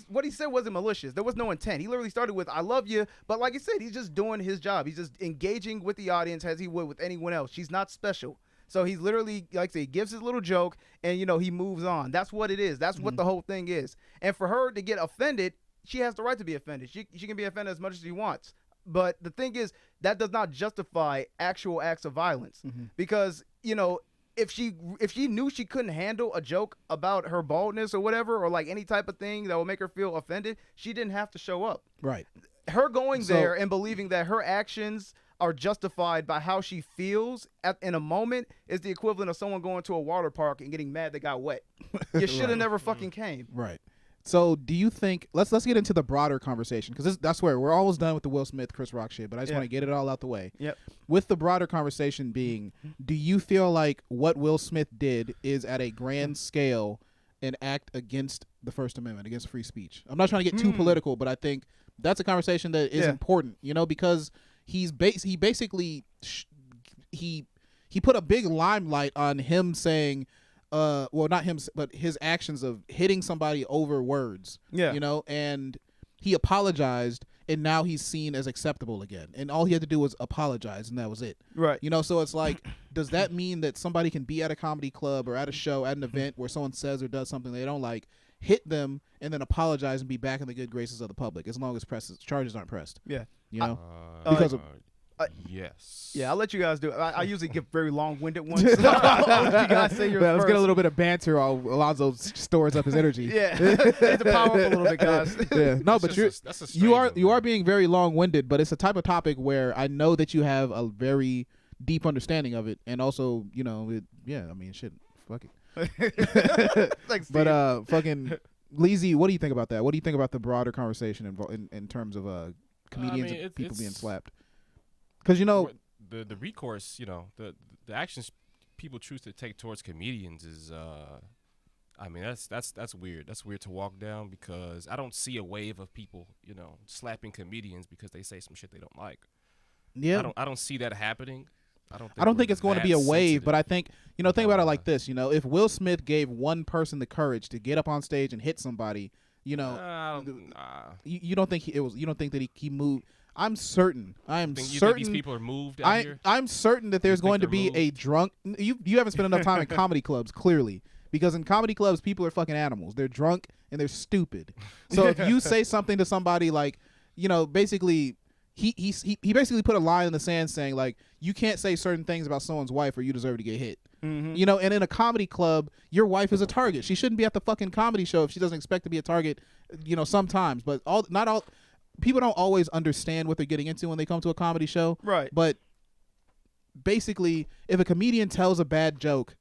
what he said wasn't malicious. There was no intent. He literally started with, I love you, but like I said, he's just doing his job. He's just engaging with the audience as he would with anyone else. She's not special. So he's literally, like I say, he gives his little joke, and, you know, he moves on. That's what it is. That's what the whole thing is. And for her to get offended, she has the right to be offended. She can be offended as much as she wants. But the thing is, that does not justify actual acts of violence. Because, you know, if she knew she couldn't handle a joke about her baldness or whatever, or like any type of thing that will make her feel offended, she didn't have to show up. right. Her going there and believing that her actions are justified by how she feels in a moment is the equivalent of someone going to a water park and getting mad they got wet. You should have never fucking came. Right. So do you think, let's get into the broader conversation, because that's where we're almost done with the Will Smith, Chris Rock shit, but I just want to get it all out the way. Yep. With the broader conversation being, do you feel like what Will Smith did is at a grand scale an act against the First Amendment, against free speech? I'm not trying to get too political, but I think that's a conversation that is important, you know, because he basically he put a big limelight on him saying, well, not him, but his actions of hitting somebody over words. Yeah. You know, and he apologized, and now he's seen as acceptable again. And all he had to do was apologize, and that was it. Right. You know, so it's like, does that mean that somebody can be at a comedy club or at a show, at an event where someone says or does something they don't like, hit them, and then apologize and be back in the good graces of the public, as long as charges aren't pressed? Yeah. You know? Because of yes. Yeah, I'll let you guys do it. I usually give very long-winded ones. So I'll let you guys say yours Let's first. get a little bit of banter while Alonzo stores up his energy. Yeah, to power up a little bit, guys. Yeah, no, but that's a you strange are one. being very long-winded, but it's a type of topic where I know that you have a very deep understanding of it, and also, you know, I mean, shit, fuck it. Thanks, But Steve. fucking Leezy, what do you think about that? What do you think about the broader conversation in terms of comedians I mean, and people being it's- slapped? Because, you know, the recourse, you know, the actions people choose to take towards comedians is I mean, that's weird. That's weird to walk down, because I don't see a wave of people, you know, slapping comedians because they say some shit they don't like. yeah, I don't see that happening. I don't think think it's going to be a wave, but I think, you know, think about it like this. You know, if Will Smith gave one person the courage to get up on stage and hit somebody, you know, you don't think you don't think that he moved. I'm certain. You think these people are moved out here? I'm certain that there's think going to they're be a moved? drunk. You haven't spent enough time in comedy clubs, clearly, because in comedy clubs people are fucking animals. They're drunk and they're stupid. So if you say something to somebody like, you know, basically. He basically put a line in the sand saying, like, you can't say certain things about someone's wife or you deserve to get hit. You know, and in a comedy club, your wife is a target. She shouldn't be at the fucking comedy show if she doesn't expect to be a target, you know, sometimes. But not all people don't always understand what they're getting into when they come to a comedy show. Right. But basically, if a comedian tells a bad joke,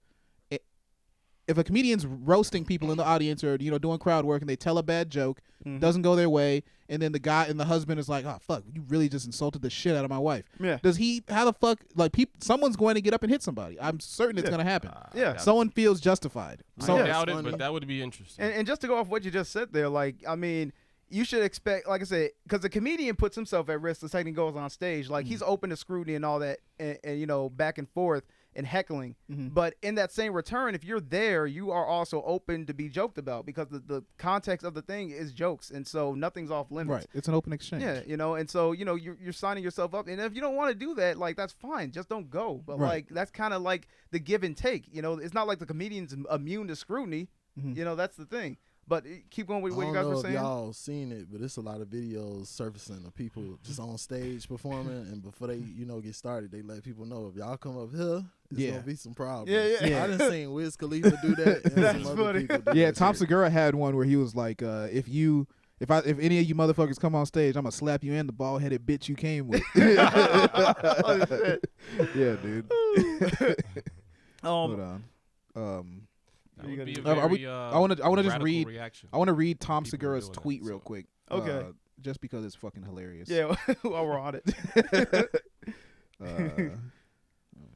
if a comedian's roasting people in the audience or doing crowd work and they tell a bad joke, doesn't go their way, and then the guy and the husband is like, oh fuck, you really just insulted the shit out of my wife. Yeah. Does he? How the fuck? Like, someone's going to get up and hit somebody. I'm certain it's going to happen. Yeah. Someone feels justified. I doubt it, but that would be interesting. And just to go off what you just said there, like, I mean, you should expect, like I said, because the comedian puts himself at risk the second he goes on stage. Like, he's open to scrutiny and all that, and back and forth and heckling. But in that same return, if you're there, you are also open to be joked about because the context of the thing is jokes, and so nothing's off limits. Right. It's an open exchange. Yeah, and so you're signing yourself up, and if you don't want to do that, like, that's fine, just don't go. But like, that's kind of like the give and take. It's not like the comedian's immune to scrutiny. That's the thing. But keep going with what you guys were saying. I don't know if y'all seen it, but it's a lot of videos surfacing of people just on stage performing, and before they, get started, they let people know if y'all come up here, it's gonna be some problems. Yeah. I done seen Wiz Khalifa do that. And That's some other funny. people do Yeah, that Tom shit. Segura had one where he was like, if any of you motherfuckers come on stage, I'm gonna slap you in the bald headed bitch you came with. Oh, shit. Yeah, dude. Hold on. That would be a Are we- very, I want to just radical read. reaction. I want to read Tom People Segura's doing that, tweet real so. quick. Okay. Just because it's fucking hilarious. Yeah, while we're on it.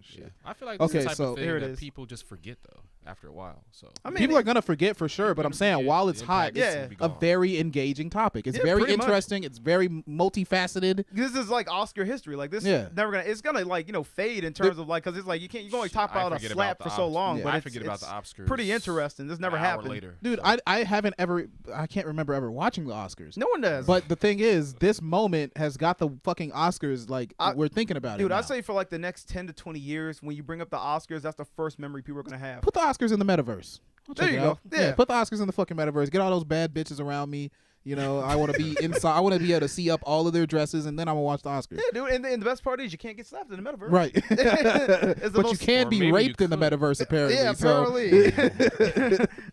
Shit. Yeah. I feel like this Okay, is the type so of thing here it that is. people just forget though after a while. So I mean, People are gonna forget for sure, but I'm saying while it's hot, the impact it's is Yeah. a gone. very engaging topic. It's Yeah, very pretty much. interesting. It's very multifaceted. this is like Oscar history. Like, this Yeah. is never gonna. It's gonna fade in terms of like, because it's like you can only talk I about a forget slap about for the so Oscars. long. Yeah. But I it's, forget about the it's Oscars. pretty interesting. This never an hour happened. later. Dude, so. I haven't ever. I can't remember ever watching the Oscars. No one does. But the thing is, this moment has got the fucking Oscars. Like, we're thinking about it. Dude, now. I'd say for like the next 10 to 20 years, when you bring up the Oscars, that's the first memory people are gonna have. put the Oscars in the metaverse. I'll There check you it go. out. Yeah. Put the Oscars in the fucking metaverse. Get all those bad bitches around me. I want to be inside. I want to be able to see up all of their dresses, and then I'm gonna watch the Oscars. Yeah, dude, and the best part is you can't get slapped in the metaverse. Right. It's the But you most- can Or be maybe raped you in the could. metaverse, apparently. Yeah, so- apparently.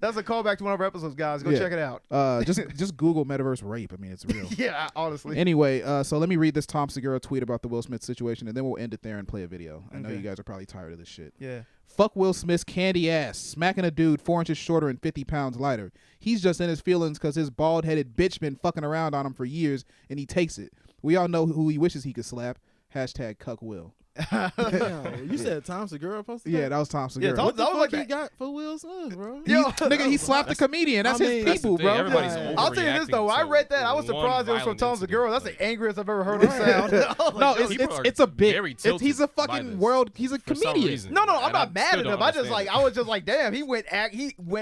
That's a callback to one of our episodes, guys. Go Yeah. check it out. just Google metaverse rape. I mean, it's real. Yeah, honestly. Anyway, so let me read this Tom Segura tweet about the Will Smith situation, and then we'll end it there and play a video. I know Okay. you guys are probably tired of this shit. Yeah. Fuck Will Smith's candy ass, smacking a dude 4 inches shorter and 50 pounds lighter. He's just in his feelings because his bald-headed bitch been fucking around on him for years, and he takes it. We all know who he wishes he could slap. Hashtag cuck Will. Damn, you said Tom Segura posted Yeah, that? that was Tom Segura. Tom- What the that was fuck like he got for Will Smith, bro? He- nigga, he slapped the comedian. That's I his mean, That's the people, thing, bro. everybody's Yeah. I'll tell you this though. I read that. I was surprised it was from Tom Segura. That's the angriest I've ever heard him sound. I was like, No, yo, it's a bit. very He's a tilted by fucking this world. He's a for some comedian. reason. No, I'm And not I mad still at don't him. I understand was just like, damn, he went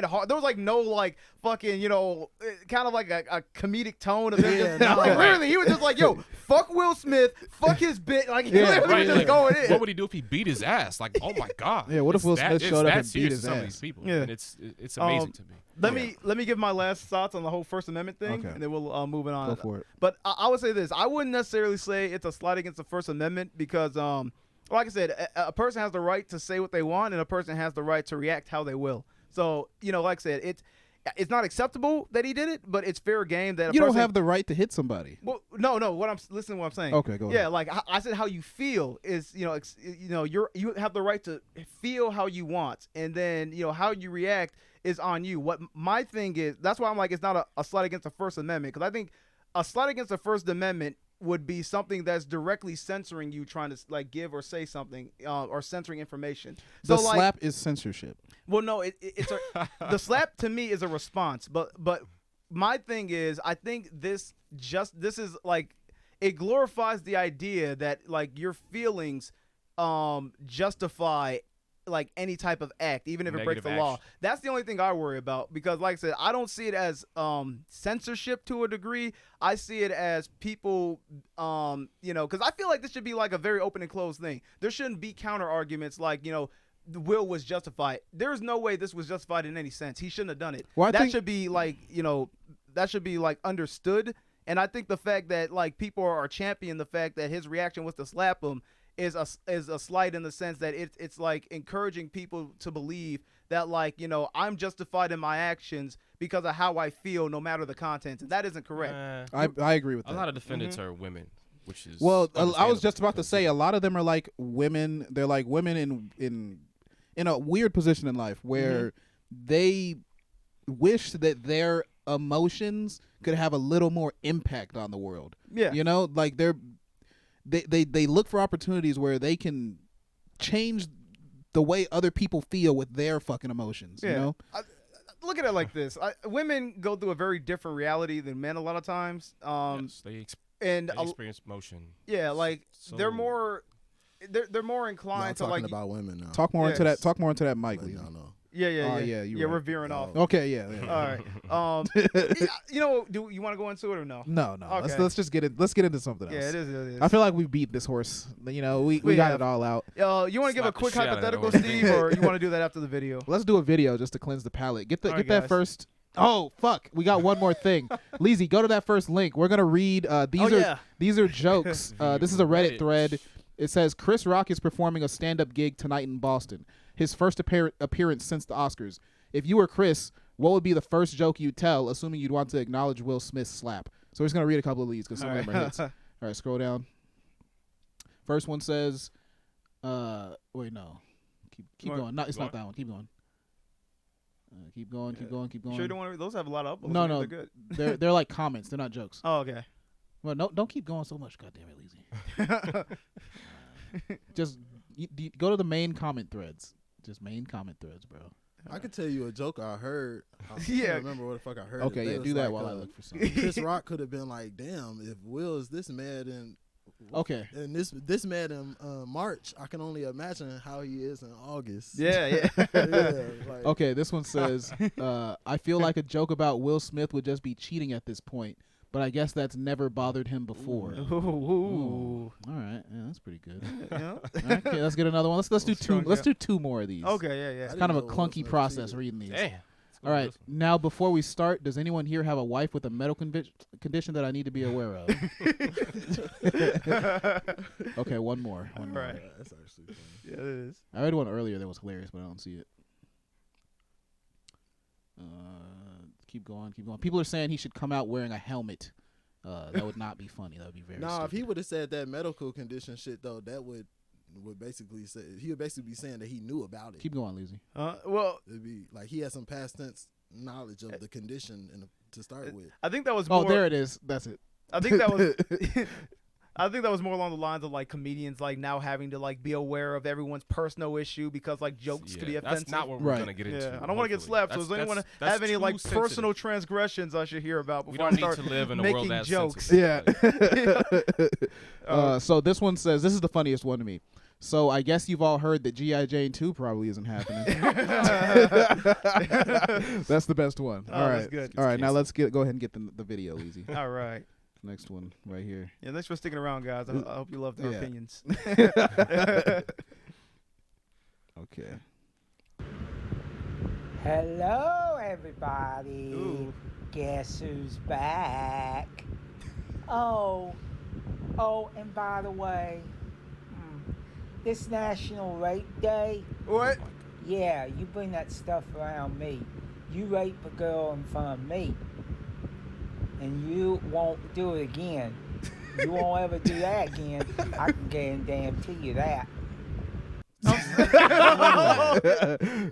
hard. There was like no like fucking, kind of like a comedic tone of him. Yeah, Just, no. like literally, he was just like, yo, fuck Will Smith, fuck his bit. Like, he Yeah, literally Right, was just like, going in. what would he do if he beat his ass? Like, oh my god. Yeah, what if It's Will that- Smith it's showed up that and beat serious his to some of ass? these people. Yeah. And it's amazing to me. Let me give my last thoughts on the whole First Amendment thing, Okay. and then we'll move it on. Go for it. But I would say this: I wouldn't necessarily say it's a slight against the First Amendment because, like I said, a person has the right to say what they want, and a person has the right to react how they will. So, like I said, it's not acceptable that he did it, but it's fair game that You a don't person, have the right to hit somebody. Well, no. Listen to what I'm saying. Okay, go ahead. Yeah, like I said, how you feel is, you have the right to feel how you want, and then how you react is on you. What my thing is, that's why I'm like, it's not a slight against the First Amendment, because I think a slight against the First Amendment would be something that's directly censoring you trying to like give or say something or censoring information. The So like, slap is censorship. well, no, it's the slap to me is a response, but my thing is, I think this is like, it glorifies the idea that like your feelings justify like any type of act, even if it breaks the Negative law. action. That's the only thing I worry about, because like I said, I don't see it as censorship to a degree. I see it as people, because I feel like this should be like a very open and closed thing. There shouldn't be counter arguments like, the will was justified. There's no way this was justified in any sense. He shouldn't have done it. Well, I that think- should be like, that should be like understood. And I think the fact that like people are championing the fact that his reaction was to slap him is a slight in the sense that it's like encouraging people to believe that like, I'm justified in my actions because of how I feel, no matter the content. And that isn't correct. I agree with that. A lot of defendants are women. which is Well, I was understandable just about to because, say you a know, lot of them are like women. They're like women in a weird position in life where they wish that their emotions could have a little more impact on the world. Yeah. You know, like they look for opportunities where they can change the way other people feel with their fucking emotions. Yeah. You know, Look at it like this: women go through a very different reality than men a lot of times. yes, they And experience motion. yeah, like So- they're more Y'all inclined to talking like about women now. talk more into Yes. that. Talk more into that mic, Let Lisa. y'all know. yeah, you we're right. veering off. Okay, yeah. All right. You know, do you want to go into it or no? No. Okay. Let's just get it. Let's get into something else. Yeah, it is. I feel like we beat this horse. You know, we We got have. it all out. You want to give a Slap the quick shit out of that hypothetical, horse. Steve, or you want to do that after the video? Let's do a video just to cleanse the palate. Get All right, that guys. first. Oh fuck! We got one more thing. Leezy, go to that first link. We're gonna read. These are jokes. This is a Reddit thread. It says Chris Rock is performing a stand-up gig tonight in Boston. His first appearance since the Oscars. If you were Chris, what would be the first joke you'd tell, assuming you'd want to acknowledge Will Smith's slap? So we're just gonna read a couple of these because some of them are hits. All right, scroll down. First one says, wait, no, keep What? going. No, it's not Going? that one. Keep going. Keep going. Keep going. Sure, you don't want to. Those have a lot of uploads. No, They're good. they're like comments. They're not jokes. Oh, okay. Well, no, don't keep going so much. God damn it, Leezy. Just go to the main comment threads. Just main comment threads, bro. I could tell you a joke I heard. I Yeah. can't remember what the fuck I heard. Okay, They yeah, was do that like, while I look for something. Chris Rock could have been like, "Damn, if Will is this mad and Okay. and this mad in March, I can only imagine how he is in August." Yeah. Yeah, like, Okay, this one says, I feel like a joke about Will Smith would just be cheating at this point, but I guess that's never bothered him before. Ooh. All right, yeah, that's pretty good. Yeah. Okay, let's get another one. Let's do two. Strong, Let's yeah. do two more of these. Okay. Yeah. It's kind of a I didn't know Will clunky Smith process cheated. reading these. Damn. All right, now before we start, does anyone here have a wife with a medical condition that I need to be aware of? Okay, one more. All right. that's actually funny. Yeah, it is. I read one earlier that was hilarious, but I don't see it. Keep going. People are saying he should come out wearing a helmet. That would not be funny. That would be very Nah, if stupid. he would have said that medical condition shit though, that would basically say he would basically be saying that he knew about it. Keep going, Lizzie. Well, It'd be like he had some past tense knowledge of the condition to start with. I think that was Oh, more. there it is. That's it. I think that was. I think that was more along the lines of like comedians like now having to like be aware of everyone's personal issue because like jokes could be offensive. That's not what we're Right. gonna get into. Yeah, I don't want to get hopefully. slapped. So does anyone have any too like sensitive. personal transgressions I should hear about We before I don't need start to live in a making world that's jokes? sensitive. Yeah. So this one says, this is the funniest one to me. So I guess you've all heard that G.I. Jane 2 probably isn't happening. That's the best one. Oh, All that's right. good. All right. Now let's go ahead and get the video, Easy. All right. Next one right here. Yeah, thanks for sticking around, guys. I hope you loved our Yeah. opinions. Okay. Hello, everybody. Ooh. Guess who's back? Oh, and by the way, this National Rape Day, What? yeah, you bring that stuff around me. You rape a girl in front of me, and you won't do it again. You won't ever do that again. I can guarantee you that.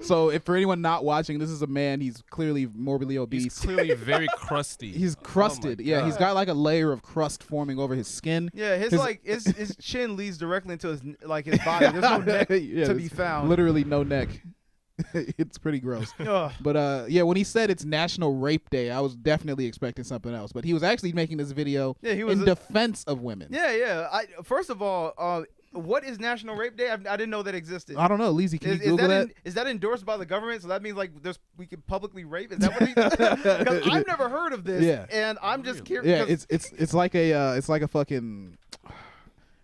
So if for anyone not watching, this is a man. He's clearly morbidly obese. He's clearly very crusty. He's crusted. Oh my Yeah, he's God. got like a layer of crust forming over his skin. Yeah, his His- his chin leads directly into his body. There's no neck Yeah, to there's be found. Literally no neck. It's pretty gross. Ugh. But yeah, when he said it's National Rape Day, I was definitely expecting something else. But he was actually making this video Yeah, he was in defense of women. Yeah. First of all, what is National Rape Day? I didn't know that existed. I don't know, Leezy, can you Google that? Is that endorsed by the government? So that means like we can publicly rape? Is that what he? Because I've never heard of this. Yeah. And I'm just curious. Yeah, it's like a fucking,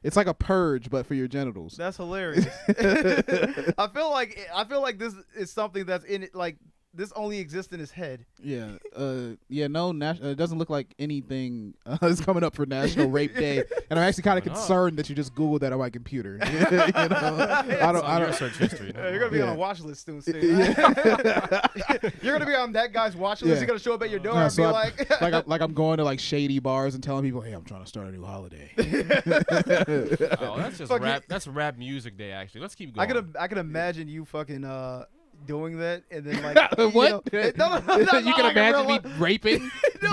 it's like a purge, but for your genitals. That's hilarious. I feel like this is something that's in it. Like this only exists in his head. Yeah. No. It doesn't look like anything is coming up for National Rape Day, and I'm actually kind of concerned that you just Googled that on my computer. You know? I don't. Search history. You're gonna be on a watch list soon. You're gonna be on that guy's watch list. Yeah. You're gonna show up at your door No, and so be I'm, like I'm going to like shady bars and telling people, hey, I'm trying to start a new holiday. Oh, that's just rap. That's rap music day. Actually, let's keep going. I can imagine you fucking doing that and then like What? You know, no, You can imagine me raping,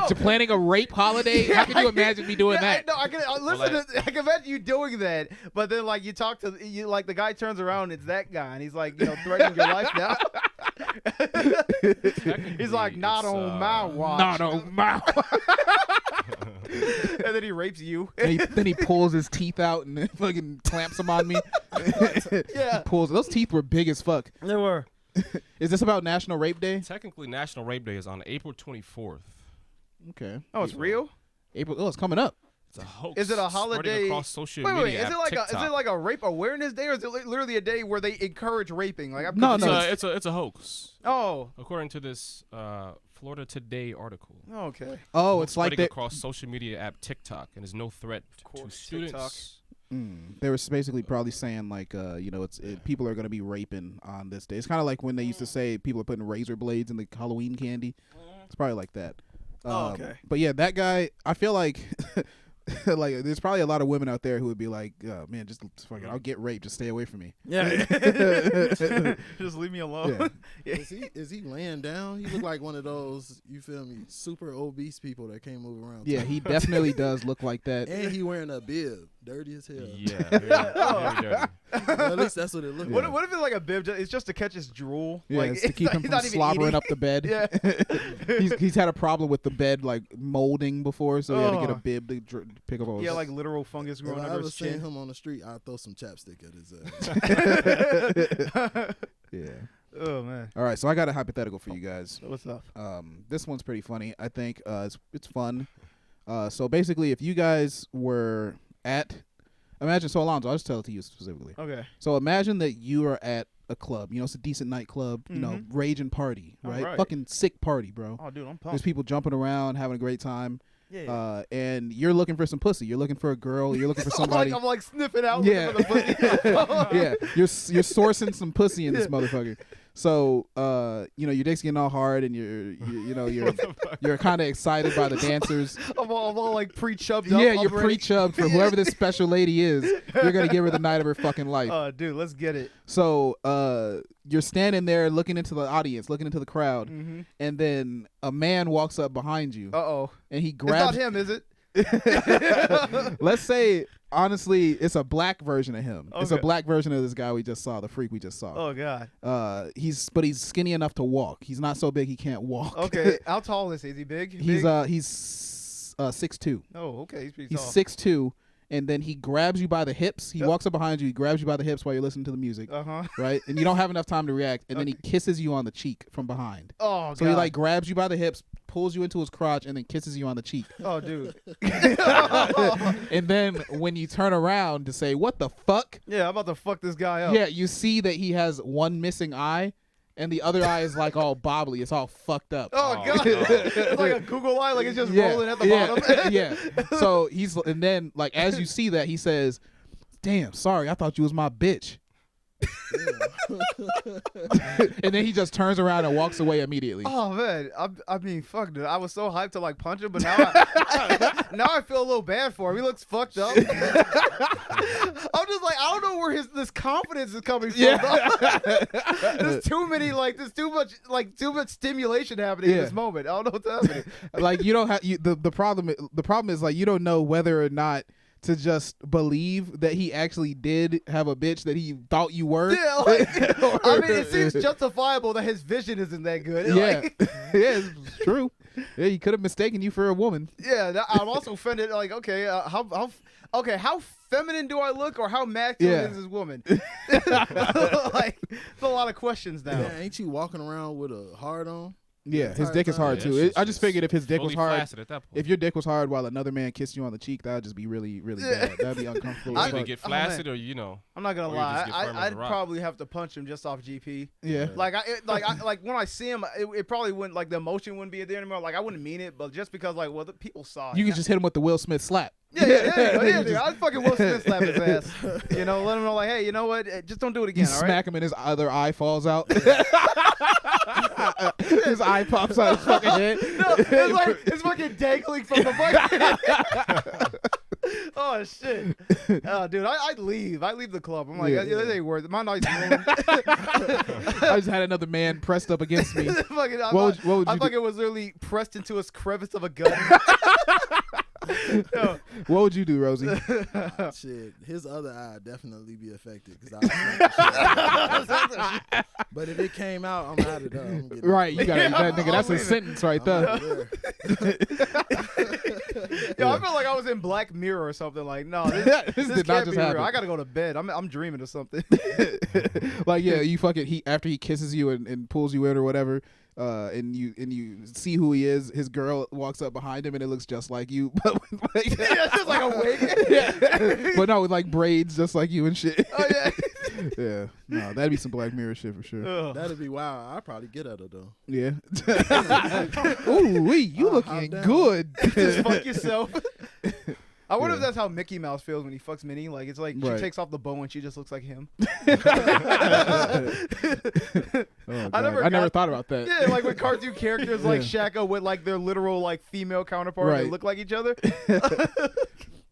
to planning a rape holiday. How can you imagine me doing that? No, I can I can imagine you doing that, but then like you talk to you, like the guy turns around, it's that guy, and he's like, threatening your life now. He's like, not on my watch. Not on my watch. And then he rapes you. And then he pulls his teeth out and then fucking clamps them on me. Yeah. He pulls. Those teeth were big as fuck. They were. Is this about National Rape Day? Technically, National Rape Day is on April 24th. Okay. Oh, it's real? April. Oh, it's coming up. It's a hoax. Is it a spreading holiday? across social Wait, media is app it like TikTok. a rape awareness day, or is it literally a day where they encourage raping? Like I'm No, confused. It's a hoax. Oh, According to this Florida Today article. okay. Oh, it's like Spreading they, across social media app TikTok, and is no threat to course, students. they were basically probably saying like, people are gonna be raping on this day. It's kind of like when they used to say people are putting razor blades in the Halloween candy. It's probably like that. Okay. But yeah, that guy. I feel like. Like there's probably a lot of women out there who would be like, oh, man, just fucking, I'll get raped, just stay away from me. Yeah. Just leave me alone. Yeah. Is he laying down? He look like one of those, you feel me, super obese people that can't move around. Yeah, he definitely does look like that. And he wearing a bib, dirty as hell. Yeah, very dirty. Well, at least that's what it looked like. What if it's like a bib? It's just to catch his drool. Yeah, like, it's to keep him he's from not even slobbering eating. up the bed. Yeah. he's had a problem with the bed like molding before, so he had to get a Oh. bib to pick up all Yeah, his. like literal fungus If growing I under ever his seen chin. him on the street, I'd throw some chapstick at his ass. Yeah. Oh man. All right, so I got a hypothetical for you guys. What's up? This one's pretty funny. I think it's fun. So basically, if you guys were imagine. So Alonzo, I'll just tell it to you specifically. Okay. So imagine that you are at a club. You know, it's a decent nightclub. You know, rage and party, right? Alright. Fucking sick party, bro. Oh, dude, I'm There's pumped. people jumping around, having a great time. Yeah. And you're looking for some pussy. You're looking for a girl. You're looking for somebody. I'm like sniffing out. Yeah. Looking for the pussy. Yeah, you're sourcing some pussy in this motherfucker. So, your dick's getting all hard, and you're kind of excited by the dancers. I'm all like pre-chubbed up. Yeah, you're already. pre-chubbed for whoever this special lady is. You're gonna give her the night of her fucking life. Oh, dude, let's get it. So, you're standing there looking into the audience, looking into the crowd, and then a man walks up behind you, Uh-oh. and he It's grabs. not him, is it? Let's say, honestly, it's a black version of him. It's a Okay. black version of this guy we just saw, the freak we just saw. Oh, God. He's skinny enough to walk. He's not so big he can't walk. Okay. How tall is he? Is he big? he's Big? 6'2". Oh, okay. He's pretty He's tall. 6'2", and then he grabs you by the hips. He walks up behind you. He grabs you by the hips while you're listening to the music, Uh-huh. right? And you don't have enough time to react. And then he kisses you on the cheek from behind. Oh, God. So he like grabs you by the hips, pulls you into his crotch, and then kisses you on the cheek. Oh, dude. And then when you turn around to say, "What the fuck?" Yeah, I'm about to fuck this guy up. Yeah, you see that he has one missing eye, and the other eye is like all bobbly. It's all fucked up. Oh, Oh, God. no. It's like a Google eye. Like it's just rolling at the bottom. Yeah. So and then like as you see that, he says, "Damn, sorry, I thought you was my bitch." And then he just turns around and walks away immediately. Oh man, I mean, fuck, dude. I was so hyped to like punch him, but now now I feel a little bad for him. He looks fucked up. I'm just like, I don't know where this confidence is coming from. Yeah. There's too much stimulation happening in Yeah. this moment. I don't know what's happening. Like you don't have the problem is like you don't know whether or not to just believe that he actually did have a bitch that he thought you were. Yeah, like, I mean, it seems justifiable that his vision isn't that good. Yeah, Like, yeah, it's true. Yeah, he could have mistaken you for a woman. yeah. I'm also offended. Like, okay, how feminine do I look, or how masculine Yeah. is this woman? Like, there's a lot of questions now. Yeah, ain't you walking around with a hard on? Yeah, his entire dick is time. hard Yeah, too. that shit's I just figured if his dick was fully hard, flaccid at that point. if your dick was hard while another man kissed you on the cheek, that would just be really, really bad. That'd be uncomfortable. You as either fuck. get Oh, man. flaccid or I'm not gonna Or you just lie. get firm as a I'd rock. probably have to punch him just off GP. Yeah. Like when I see him, it probably wouldn't, like, the emotion wouldn't be there anymore. Like, I wouldn't mean it, but just because, like, well, the people saw it. You could just hit him with the Will Smith slap. Yeah, dude. I'd fucking Will Smith slap his ass. You know, let him know, like, hey, you know what? Just don't do it You again, all right? smack him and his other eye falls out. His eye pops out his fucking head. No, it's like it's fucking dangling from the fucking. Oh shit! Oh, dude, I'd leave. I leave the club. I'm like, Yeah. this ain't worth it. My night's ruined. I just had another man pressed up against me. Fucking, What would I you fucking was literally pressed into a crevice of a gun. Yo. What would you do, Rosie? Shit, his other eye definitely be affected because I. But if it came out, I'm out of there. I'm getting Right, you got that nigga. That's a leave it. sentence right I'm there. out of there. Yo, I feel like I was in Black Mirror or something. Like, no, this This did can't not just be real. happen. I gotta go to bed. I'm dreaming of something. Like, yeah, you fucking after he kisses you and pulls you in or whatever, and you see who he is. His girl walks up behind him and it looks just like you, but with like, Yeah, just like a wig. yeah. But no, with like braids just like you and shit. Oh yeah. Yeah, no, that'd be some Black Mirror shit for sure. Ugh. That'd be wild. I'd probably get at her though. Yeah. Ooh, wee, you looking down. good. Just fuck yourself. I wonder if Yeah. that's how Mickey Mouse feels when he fucks Minnie. Like, it's like Right. she takes off the bow and she just looks like him. Oh, I God. never thought about that. Yeah, like with cartoon characters like Shaka with like their literal like female counterpart Right. that look like each other.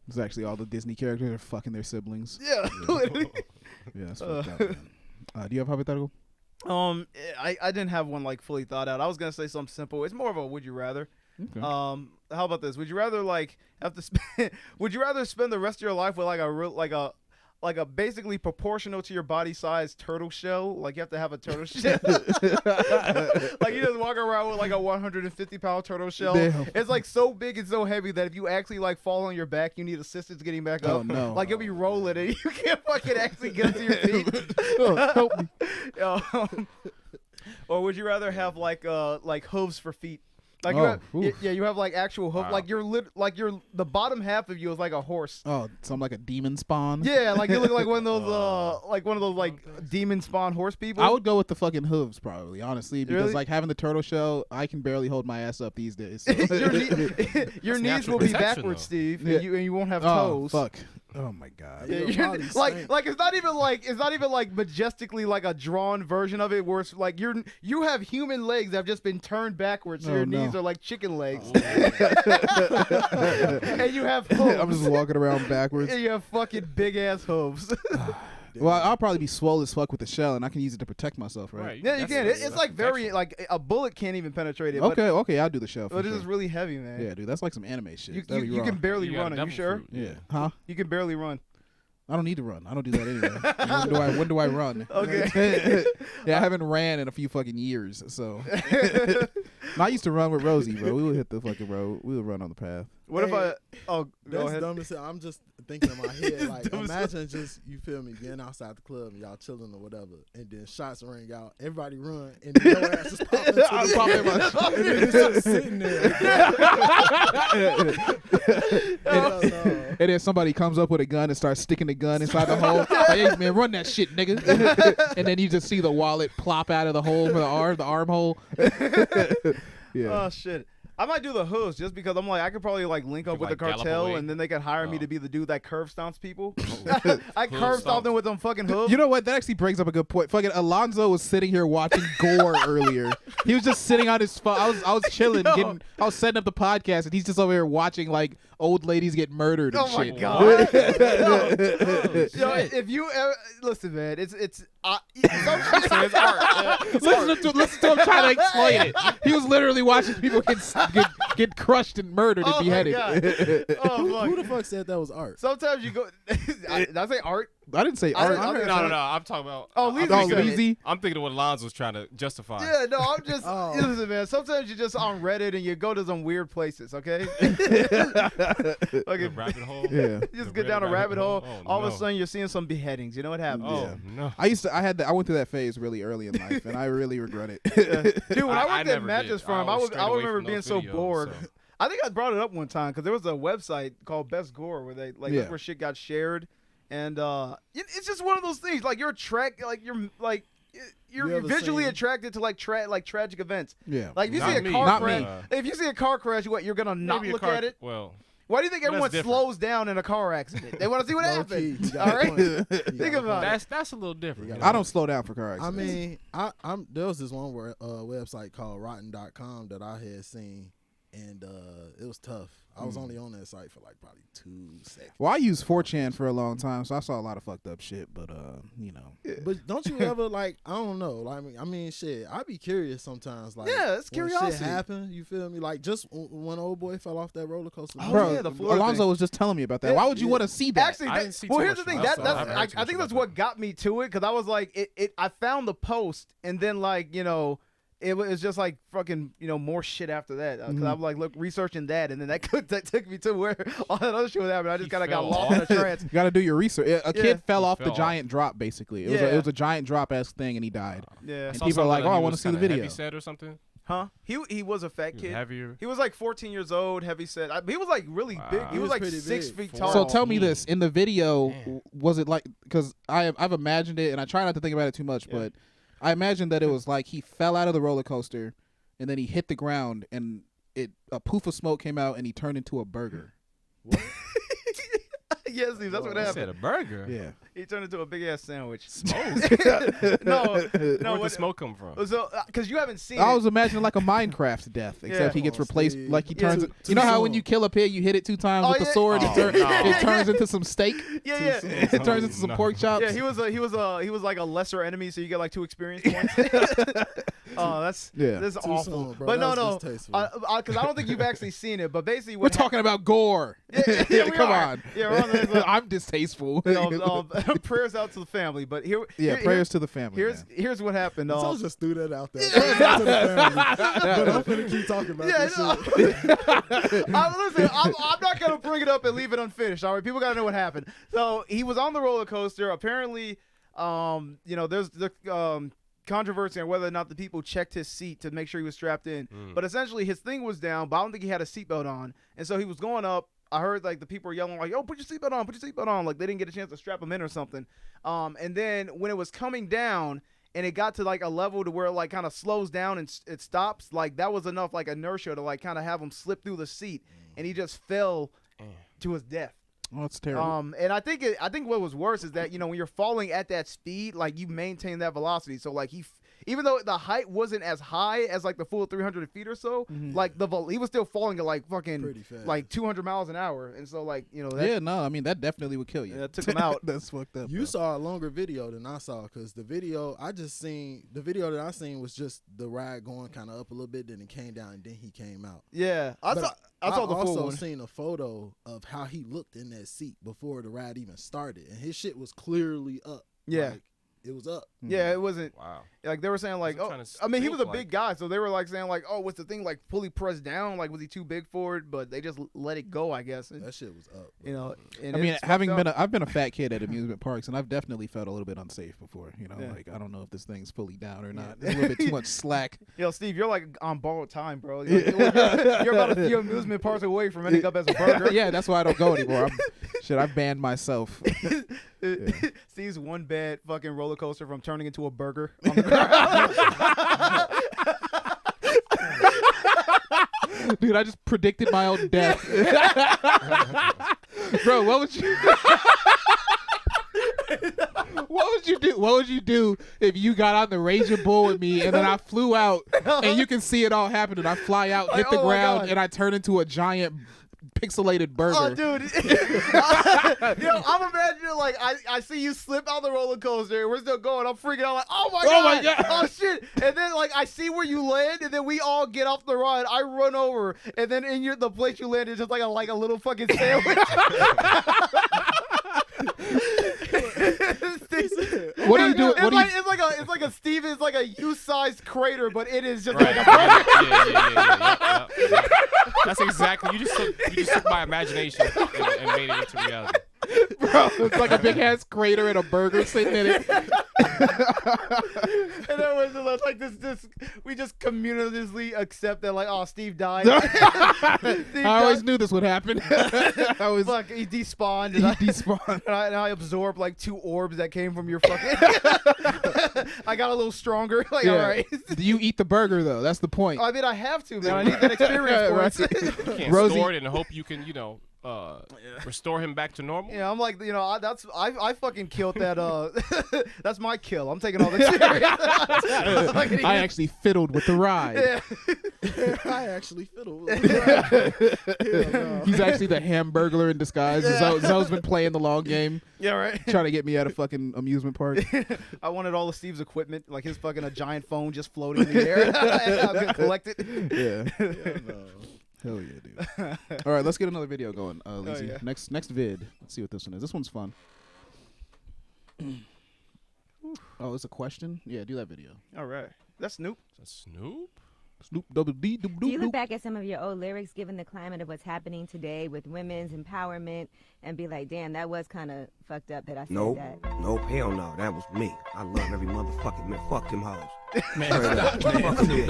It's actually all the Disney characters are fucking their siblings. Yeah, literally. Yeah, that's fucked up, man. Do you have a hypothetical? I didn't have one like fully thought out. I was gonna say something simple. It's more of a would you rather. Okay. How about this? Would you rather like have to spend? Would you rather spend the rest of your life with like a real like a basically proportional to your body size turtle shell? Like you have to have a turtle shell. Like you just walk around with like a 150-pound turtle shell. Damn. It's like so big and so heavy that if you actually like fall on your back, you need assistance getting back Oh, up. no. Like you'll be rolling and you can't fucking actually get to your feet. Oh, help me. Or would you rather have like hooves for feet? Like you Oh, have, oof. yeah, you have like actual hoof. Wow. Like you're the bottom half of you is like a horse. Oh, so I'm like a demon spawn? Yeah, like you look like one of those like demon spawn horse people. I would go with the fucking hooves probably, honestly, because Really? like having the turtle shell, I can barely hold my ass up these days. So. your knees natural will be protection, backwards, though. Steve, Yeah. and you won't have Oh, toes. fuck. Oh my god. Yeah. Yeah, Your you're- body like stank. it's not even like majestically like a drawn version of it where it's like you have human legs that have just been turned backwards, so Oh, your no. knees are like chicken legs, and you have hooves. I'm just walking around backwards. And you have fucking big ass hooves. Well, I'll probably be swole as fuck with the shell, and I can use it to protect myself, right? Right. Yeah, you That's can. the- It's that's like very protection. like a bullet can't even penetrate it. Okay, I'll do the shell. For But it sure. is really heavy, man. Yeah, dude, that's like some anime shit. You, That'd you, be you raw. can barely You got run. Are you devil sure? fruit. Yeah. Huh? You can barely run. I don't need to run. I don't do that anyway. when do I run? Okay. Yeah, I haven't ran in a few fucking years. So no, I used to run with Rosie, bro. We would hit the fucking road. We would run on the path. What if Hey, I? Oh, go That's ahead. dumb as hell. I'm just thinking in my head, like, dumb as imagine just, you feel me, being outside the club and y'all chilling or whatever, and then shots ring out, everybody run, and then your ass just pop into the pop in my and then it's just sitting there. Hell no. And then somebody comes up with a gun and starts sticking the gun inside the hole. Like, hey man, run that shit, nigga. And then you just see the wallet plop out of the hole for the armhole. Yeah. Oh shit. I might do the hooves just because I'm like I could probably like link up Could, with the like, gallop cartel away. and then they could hire me Oh. to be the dude that curve stomps people. I Hoof curve stomp them stomp. with them fucking hooves. You know what? That actually brings up a good point. Fucking Alonzo was sitting here watching gore earlier. He was just sitting on his phone. I was chilling, Yo. I was setting up the podcast, and he's just over here watching like old ladies get murdered and Oh my shit. god! Oh, Yo, shit. if you ever listen, man, it's some It's art. Listen to him trying to explain it. He was literally watching people get crushed and murdered and Oh my beheaded. God. Oh Who fuck! the fuck said that was art? Sometimes you go. Did I say art? I didn't say I art. heard- No. I'm talking about. Oh, I'm Leezy thinking- said it. Leezy. I'm thinking of what Alonzo's trying to justify. Yeah, no, I'm just Oh. listen, man. Sometimes you're just on Reddit and you go to some weird places, okay? The Fucking rabbit hole. Yeah. you The just get down a rabbit hole. Oh, All of a no. sudden, you're seeing some beheadings. You know what happens? Oh no. I went through that phase really early in life, and I really regret it. Dude, when I worked at never Mattress did. Firm, I I was straight away remember from being those so videos, bored. so. I think I brought it up one time because there was a website called Best Gore where they Yeah. that's where shit got shared, and it's just one of those things. Like you're You ever visually seen- attracted to like tragic events. Yeah. Like if you Not see a me. car Not crash, me. if you see a car crash, you're gonna not Maybe a look car- at it. Well, Why do you think Well, everyone that's different. slows down in a car accident? They want to see what Low happened. key, you got All a right, point. You got think a about point. it. that's a little different. You you gotta- I know? don't slow down for car I accidents. mean, there was this one website called Rotten.com that I had seen, and it was tough. I was only on that site for like probably 2 seconds. Well, I used 4chan for a long time, so I saw a lot of fucked up shit. But you know, But don't you ever like? I don't know. Like, I mean, shit. I'd be curious sometimes. Like, Yeah, it's when curiosity. shit happen. You feel me? Like just when old boy fell off that roller coaster. Oh, bro, yeah, the Florida Alonzo thing. was just telling me about that. Yeah, Why would you yeah. want to see that? Actually, I that- didn't see well, too here's the much thing. about That, that. that's I haven't heard too I much think that's about what that. got me to it because I was like, I found the post and then like it was just like fucking more shit after that because I'm like researching that and then that took me to where all that other shit was happening. I just He kind of got fell lost in a off. trance. You got to do your research. A Yeah. kid fell He off the fell giant drop. Basically, it Yeah. was a giant drop esque thing, and he died. Yeah, And Saw people are like, something "Oh, that I he want to was see the kinda video." heavy set or something. huh? He was a fat He was kid. heavier. He was like 14 years old, heavy set. He was like really big. Wow. He He was was like pretty 6 big. feet tall. So tell me this: in the video, Man. was it like? Because I've imagined it, and I try not to think about it too much, Yeah. but I imagined that it was like he fell out of the roller coaster, and then he hit the ground, and a poof of smoke came out, and he turned into a burger. Yes, Steve, that's what He happened. said a burger. Yeah. He turned into a big ass sandwich. Smoke. no, Where'd no, the smoke come from? So, because you haven't seen I it. was imagining like a Minecraft death, except he gets Come on, replaced. Steve. Like he Yeah. turns. Too You know how when soon. you kill a pig, you hit it 2 times Oh, with the yeah. sword, Oh, no. it turns into some steak. Yeah, yeah. It turns into some No. pork chops. Yeah, he was like a lesser enemy, so you get like 2 experience points. Oh, that's Yeah. awful. soon, bro. But That no, was distasteful. because I don't think you've actually seen it. But basically, We're what talking about gore. Yeah, we Come are. on. Yeah, we're on the next level. I'm distasteful. Prayers out to the family. But here, Yeah, here- prayers to the family. Here's man. here's what happened. So I just threw that out there. Prayers out to the family. But I'm finna keep talking about Yeah, this no. shit. Listen, I'm not gonna bring it up and leave it unfinished. All right, people gotta know what happened. So he was on the roller coaster. Apparently, there's the controversy on whether or not the people checked his seat to make sure he was strapped in. But essentially, his thing was down, but I don't think he had a seatbelt on, and so he was going up. I heard like the people were yelling like, "Yo, put your seatbelt on! Put your seatbelt on!" Like they didn't get a chance to strap him in or something. And then when it was coming down. And it got to like a level to where it like kind of slows down and it stops. Like that was enough like inertia to like kind of have him slip through the seat, and he just fell to his death. Oh, it's terrible. And I think what was worse is that when you're falling at that speed, like you maintain that velocity. So like even though the height wasn't as high as like the full 300 feet or so, like he was still falling at like fucking Pretty fast. like 200 miles an hour, and so like that, Yeah, no, I mean that definitely would kill you. that took him out. That's fucked up. You bro. saw a longer video than I saw because the video that I seen was just the ride going kind of up a little bit, then it came down, and then he came out. Yeah, I But saw the full also one. seen a photo of how he looked in that seat before the ride even started, and his shit was clearly up. Yeah. Like, it was up. Yeah, it wasn't. Wow. Like they were saying, like, I'm oh, trying to I mean, he was a think, big guy, so they were like saying, like, oh, was the thing like fully pressed down? Like, was he too big for it? But they just let it go, I guess. And, That shit was up. and I mean, it's having fucked been up. I've been a fat kid at amusement parks, and I've definitely felt a little bit unsafe before. Yeah. Like I don't know if this thing's fully down or not. There's a little bit too much slack. Steve, you're like on borrowed time, bro. You're about a few amusement parks away from ending up as a burger. Yeah, that's why I don't go anymore. I've banned myself. Steve's one bad fucking roller coaster from turning into a burger on the ground. Dude, I just predicted my own death. Bro, what would you What would you do if you got on the Raging Bull with me and then I flew out and you can see it all happen and I fly out, Like, hit the oh my ground, God. and I turn into a giant pixelated burger? Oh, dude. I'm imagining, like, I see you slip out the roller coaster, and we're still going. I'm freaking out, like, oh my God. Oh, shit. And then, like, I see where you land, and then we all get off the ride. I run over, and then in the place you land is just like a little fucking sandwich. What do you do? It's like a Steve is like a U-sized crater, but it is just Right. like a burger. Yeah. That's exactly. You just took my imagination and made it into reality. Bro, it's like a big ass crater and a burger sitting in it. And then it was like this. We just communally accept that, like, oh, Steve died. I always knew this would happen. I was Fuck, he despawned. he And despawned. and I absorbed like 2 orbs that came from your fucking. I got a little stronger. Like, all right. Do you eat the burger though? That's the point. I mean, I have to, man. I need that experience points. You can't Rosie- store it and hope you can, restore him back to normal. Yeah, I'm like, I fucking killed that. That's my kill. I'm taking all the experience. I actually fiddled with the ride. Yeah. I actually fiddle. He's actually the Hamburglar in disguise. Zoe's been playing the long game, Yeah, right. trying to get me at a fucking amusement park. I wanted all of Steve's equipment, like his fucking a giant phone just floating in the air. I'm gonna collect it. Yeah. No. Hell yeah, dude. All right, let's get another video going, Lizzie. yeah. Next vid. Let's see what this one is. This one's fun. Oh, it's a question? Yeah, do that video. All right, that's Snoop. That's Snoop. Snoop double D doop Do you doop look doop. back at some of your old lyrics, given the climate of what's happening today with women's empowerment, and be like, damn, that was kind of fucked up that I said Nope. that? Nope, hell no. That was me. I love every motherfucking man. Fuck them hoes. Man, gotta love Snoop.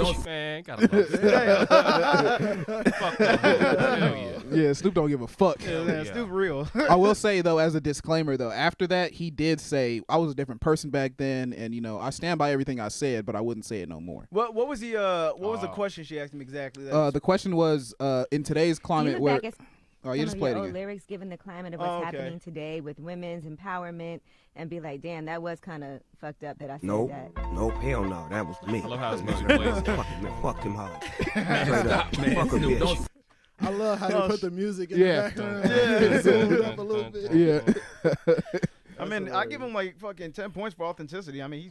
Fuck that. Hell yeah. Yeah, Snoop don't give a fuck. Yeah, Snoop real. I will say though, as a disclaimer though, after that he did say I was a different person back then, and I stand by everything I said, but I wouldn't say it no more. What was the question she asked him exactly? The question was in today's Do you climate look where back at you some just of played your it old again. lyrics, given the climate of what's happening today with women's empowerment, and be like, damn, that was kind of fucked up that I said Nope. that? Nope, hell no. That was me. I love how his music Every plays. motherfucking man. Fuck them hoes. Straight up. Fuck a bitch. I love how they put the music in Yeah. the background. Yeah. Zoom it up a little bit. Yeah. I mean, I give him like fucking 10 points for authenticity. I mean, he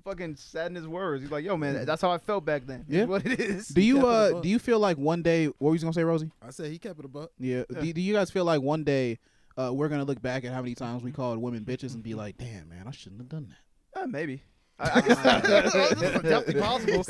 fucking sat in his words. He's like, yo, man, that's how I felt back then. Yeah. That's what it is. Do you kept it a buck. do you feel like one day what were you gonna say, Rosie? I said he kept it a buck. Yeah. Do you guys feel like one day we're gonna look back at how many times we called women bitches and be like, damn man, I shouldn't have done that. Maybe. I guess that's definitely possible.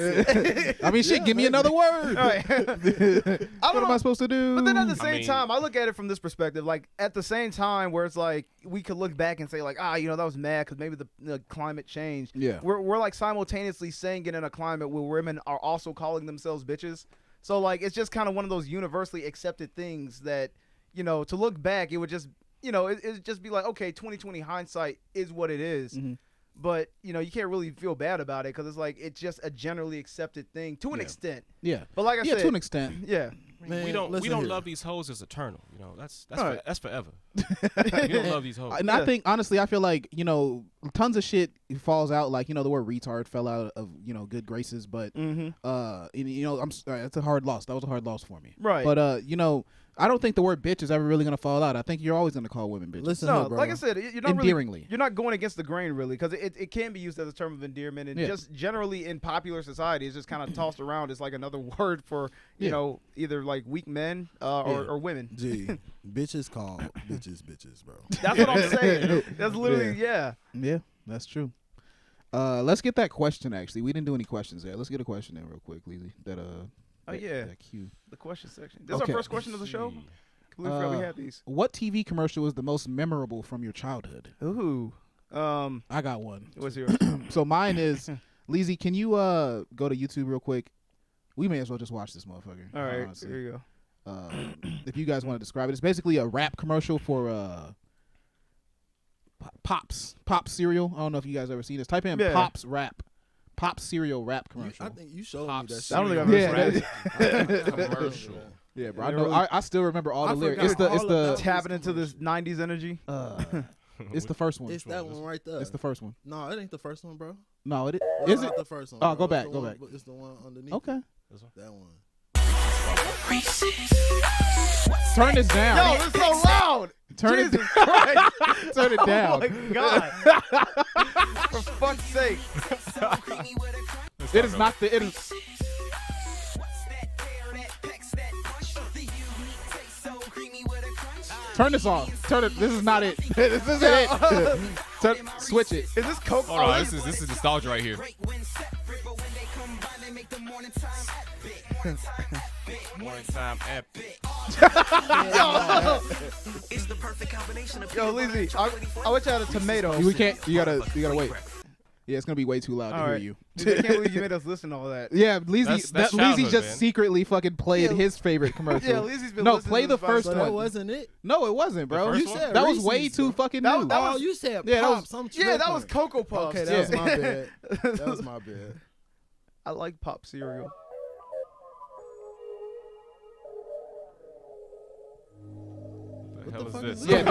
I mean, shit, give me another word. All right. What am I supposed to do? But then at the same mean- time, I look at it from this perspective. Like, at the same time where it's like, we could look back and say, like, that was mad because maybe the climate changed. Yeah. We're like simultaneously saying it in a climate where women are also calling themselves bitches. So, like, it's just kind of one of those universally accepted things that, to look back, it would just, it'd just be like, okay, 2020 hindsight is what it is. Mhm. But, you can't really feel bad about it because it's like, it's just a generally accepted thing to an extent. Yeah. But like I Yeah, said, to an extent. yeah. Man, we don't listen here. love these hoes as eternal. That's Right. that's forever. We don't love these hoes. And I think honestly, I feel like tons of shit falls out. Like the word retard fell out of good graces, but Mm-hmm. I'm sorry, that's a hard loss. That was a hard loss for me. Right. But I don't think the word bitch is ever really gonna fall out. I think you're always gonna call women bitches. Listen No, here, bro. like I said, you're not Endearingly. you're not going against the grain really, because it can be used as a term of endearment, and Yeah. just generally in popular society, it's just kind of tossed around as like another word for either like weak men or women. Gee, bitches call bitches, bro. That's what I'm saying. That's literally yeah. Yeah, that's true. Let's get that question. Actually, we didn't do any questions there. Let's get a question in real quick, Lizzie. That cue. The question section. This is Okay. our first question of the show. Completely forgot we had these. What TV commercial is the most memorable from your childhood? Ooh. I got one. What's yours? So mine is, Lizzie, can you go to YouTube real quick? We may as well just watch this motherfucker. All right, honestly. here you go. If you guys want to describe it, it's basically a rap commercial for Pops cereal. I don't know if you guys ever seen this. Type in Yeah. Pops rap, Pops cereal rap commercial. I think you showed Pop me that shit. I don't think I've ever Yeah, seen it. commercial. yeah, bro. Yeah, I know. really- I still remember all the I lyrics. forgot It's the all about Tapping into this 90s energy. it's the first one. It's that one right there. It's the first one. No, it ain't the first one, bro. No, it It's is not it. the first one. Oh, bro. go It's back, the go one- back. but It's the one underneath. Okay. That one. Turn it down. Yo, it's so loud. Turn it Jesus Christ. Turn it down. Oh my God. For fuck's sake. It is not the. It is. Turn this off. Turn it. This is not it. This isn't it. Switch it. Is this Coke? Hold on, this is nostalgia right here. Morning time epic. Yo, Lizzie, I wish I had a tomato. We can't. You gotta wait. Yeah, it's gonna be way too loud to hear you. Dude, I can't believe you made us listen to all that. Yeah, Lizzie That's just man. secretly fucking played his favorite commercial. Yeah, Lizzie's been no, listening play to the this first So one. that wasn't it. No, it wasn't, bro. The You first said one? that was way Reese's, too though. fucking That new. was- Oh, you said Yeah, that was- Pops. I'm Yeah, that tripping. was Cocoa Puffs. Okay, that was my bad. That was my bad. I like pop cereal. What the hell is this?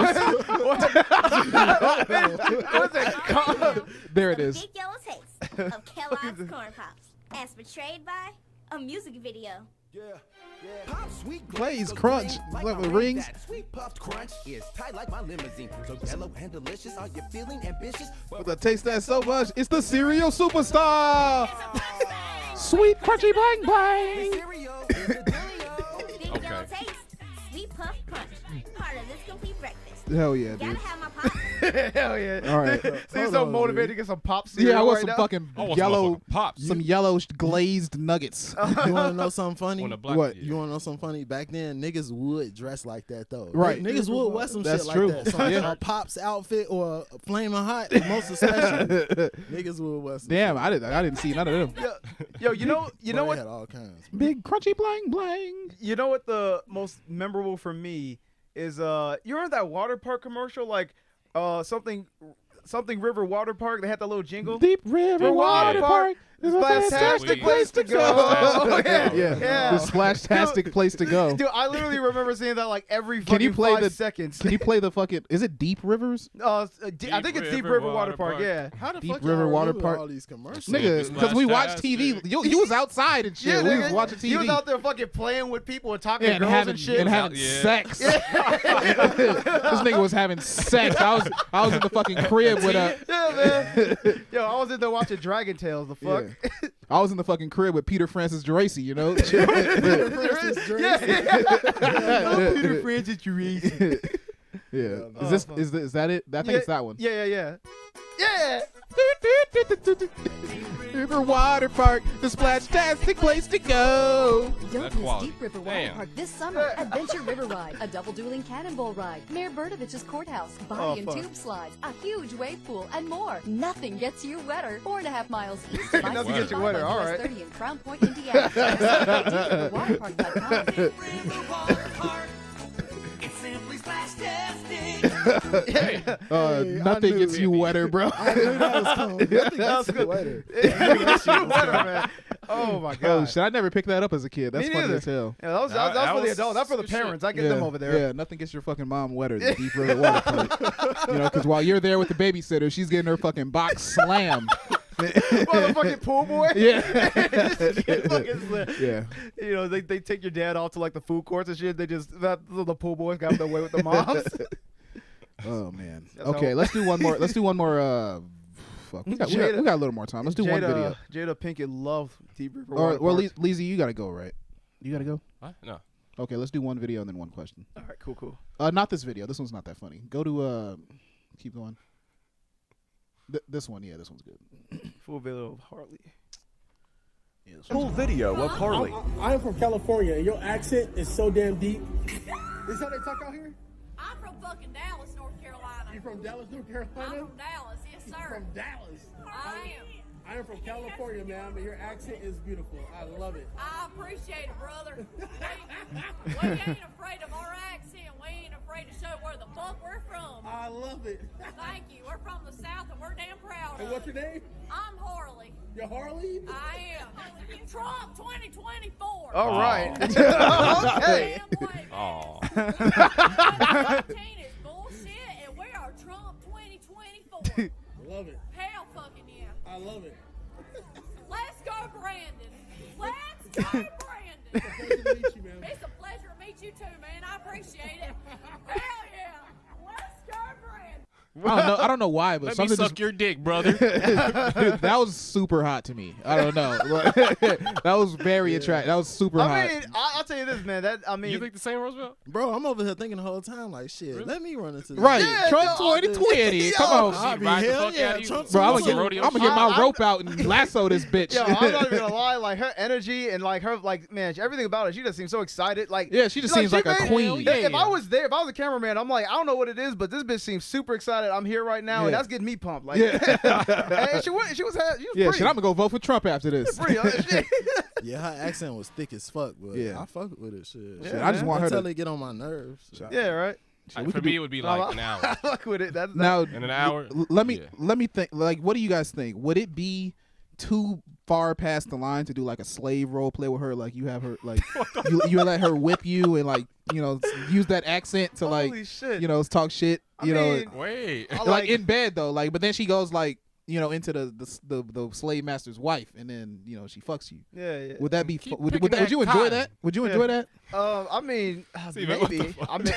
What's it called? There it is. Big yellow taste of Kellogg's Corn Pops, as portrayed by a music video. Plays crunch. Like the rings. Sweet puffed crunch is tight like my limousine. So yellow and delicious. Are you feeling ambitious? With a taste that so much, it's the cereal superstar. Sweet crunchy bang bang. Cereal is a dealio. Big yellow taste, sweet puff crunch, part of this complete breakfast. Hell yeah, Gotta dude. have my pop. Hell yeah. All right. See, he's so motivated to get some pop cereal. Yeah, I want right some now. fucking I want some yellow motherfucking Pops. some yellow glazed nuggets. You want to know something funny? On the block, What? yeah. You want to know something funny? Back then, niggas would dress like that, though. Right. Niggas would wear some That's shit true. like that. So Yeah. a Pops outfit or a Flaming Hot, most especially. Niggas would wear some Damn, shit. I didn't see none of them. Yo, you know But they what? had all kinds. Big crunchy blang blang. You know what the most memorable for me is? You remember that water park commercial, like something River Water Park? They had that little jingle. Deep River Water Park is a fantastic place to go. Oh, yeah. Yeah, the splashtastic place to go. Dude, I literally remember seeing that like every Can fucking you play 5 the seconds. Can you play the fucking? Is it Deep Rivers? I think it's Deep River Water Park. Yeah. How the Deep fuck River y'all Water remember Park. all these commercials? Nigga, because we watched TV. You was outside and shit. Yeah, we nigga. was watching TV. He was out there fucking playing with people and talking Yeah, to girls and shit. and having Yeah. sex. This nigga was having sex. I was in the fucking crib with a. Yeah, man. Yo, I was in there watching Dragon Tales. The fuck. Yeah. I was in the fucking crib with Peter Francis Geraci, you know? Peter Francis Geraci. Yeah. Is that it? I think it's that one. Yeah. River Water Park, the splashtastic place to go. Don't That miss quality. Deep River Water Damn. Park this summer. Adventure River Ride, a double dueling cannonball ride, Mayor Bertovich's courthouse, body and fuck. tube slides, a huge wave pool, and more. Nothing gets you wetter. 4.5 miles east of Nothing gets you wetter, all right. 30 in Crown Point, Indiana. DeepRiverWaterPark.com. Nothing gets you wetter, bro. I knew that was coming. Nothing gets you wetter. Man. Oh my god. Oh shit! I never picked that up as a kid. That's Me funny neither. as hell. Yeah, that was for the was adults. That's for the good shit. parents. I get them over there. Yeah, nothing gets your fucking mom wetter than Deep River Water Park. You know, because while you're there with the babysitter, she's getting her fucking box slammed. Motherfucking pool boy. Yeah. Fucking slam. Yeah. You know, they take your dad off to like the food courts and shit. They just the pool boys got their way with the moms. Oh man. That's Okay, how- let's do one more. Let's do one more. Fuck, we got a little more time. Let's do one video. Jada Pinkett loved Deep River Or Water Park. Lizzie, you gotta go, right? You gotta go. What? No. Okay, let's do one video and then one question. All right, cool. Not this video. This one's not that funny. Go to keep going. This one, yeah, this one's good. Full video of Harley. Full video of Harley. I'm from California, and your accent is so damn deep. Is how they talk out here? I'm from fucking Dallas, North Carolina. You from Dallas, North Carolina? I'm from Dallas, yes You sir. from Dallas? I am. I am from California, ma'am, and your accent is beautiful. I love it. I appreciate it, brother. We ain't afraid of our accent. We ain't afraid to show where the fuck we're from. I love it. Thank you. We're from the South and we're damn proud And of what's it. your name? I'm Harley. You're Harley? I am. Trump 2024. All right. Okay. Oh. 2019 is bullshit, and we are Trump 2024. Love it. Hell fucking yeah. I love it. Let's go, Brandon. Let's go, Brandon. It's a pleasure to meet you, man. It's a pleasure to meet you too, man. I appreciate it. Hell yeah. Let's go, Brandon. I don't know why, but Let me something suck just, your dick, brother. dude, that was super hot to me. I don't know. That was very attractive. That was super hot. I mean, I'll tell you this, man. You think the same, Roosevelt? Bro, I'm over here thinking the whole time like, shit. Let me run into this. Right, Yeah, Trump no, 2020. Come on, I mean, ride the hell fuck yeah, out of you. Trump's bro. I'm on some gonna rodeo get my rope out and lasso this bitch. Yo, I'm not even gonna lie. Like her energy and like her, like man, everything about it. She just seems so excited. Like Yeah, she just seems like a made- queen. If I was there, if I was a cameraman, I'm like, I don't know what it is, but this bitch seems super excited. I'm here right now, and Yeah. that's getting me pumped. Like, Yeah. and she was Yeah, pretty. shit, I'm gonna go vote for Trump after this. pretty. Shit. Yeah, her accent was thick as fuck, but Yeah. I fuck with it. Shit. Yeah, Shit, I just want her Until to. they get on my nerves. Yeah, right. For me, it would be like an I hour. fuck with it. That's Now, In an hour? let me Yeah. think. Like, what do you guys think? Would it be too far past the line to do like a slave role play with her? Like, you have her, like, you let her whip you and like, use that accent to like, Holy shit. talk shit. I mean, Wait. I like in bed though. Like, but then she goes like, into the slave master's wife, and then she fucks you. Yeah. Would that be? Keep Would picking you enjoy that that? Would you enjoy that? I mean, See, man, what the maybe. fuck? I mean,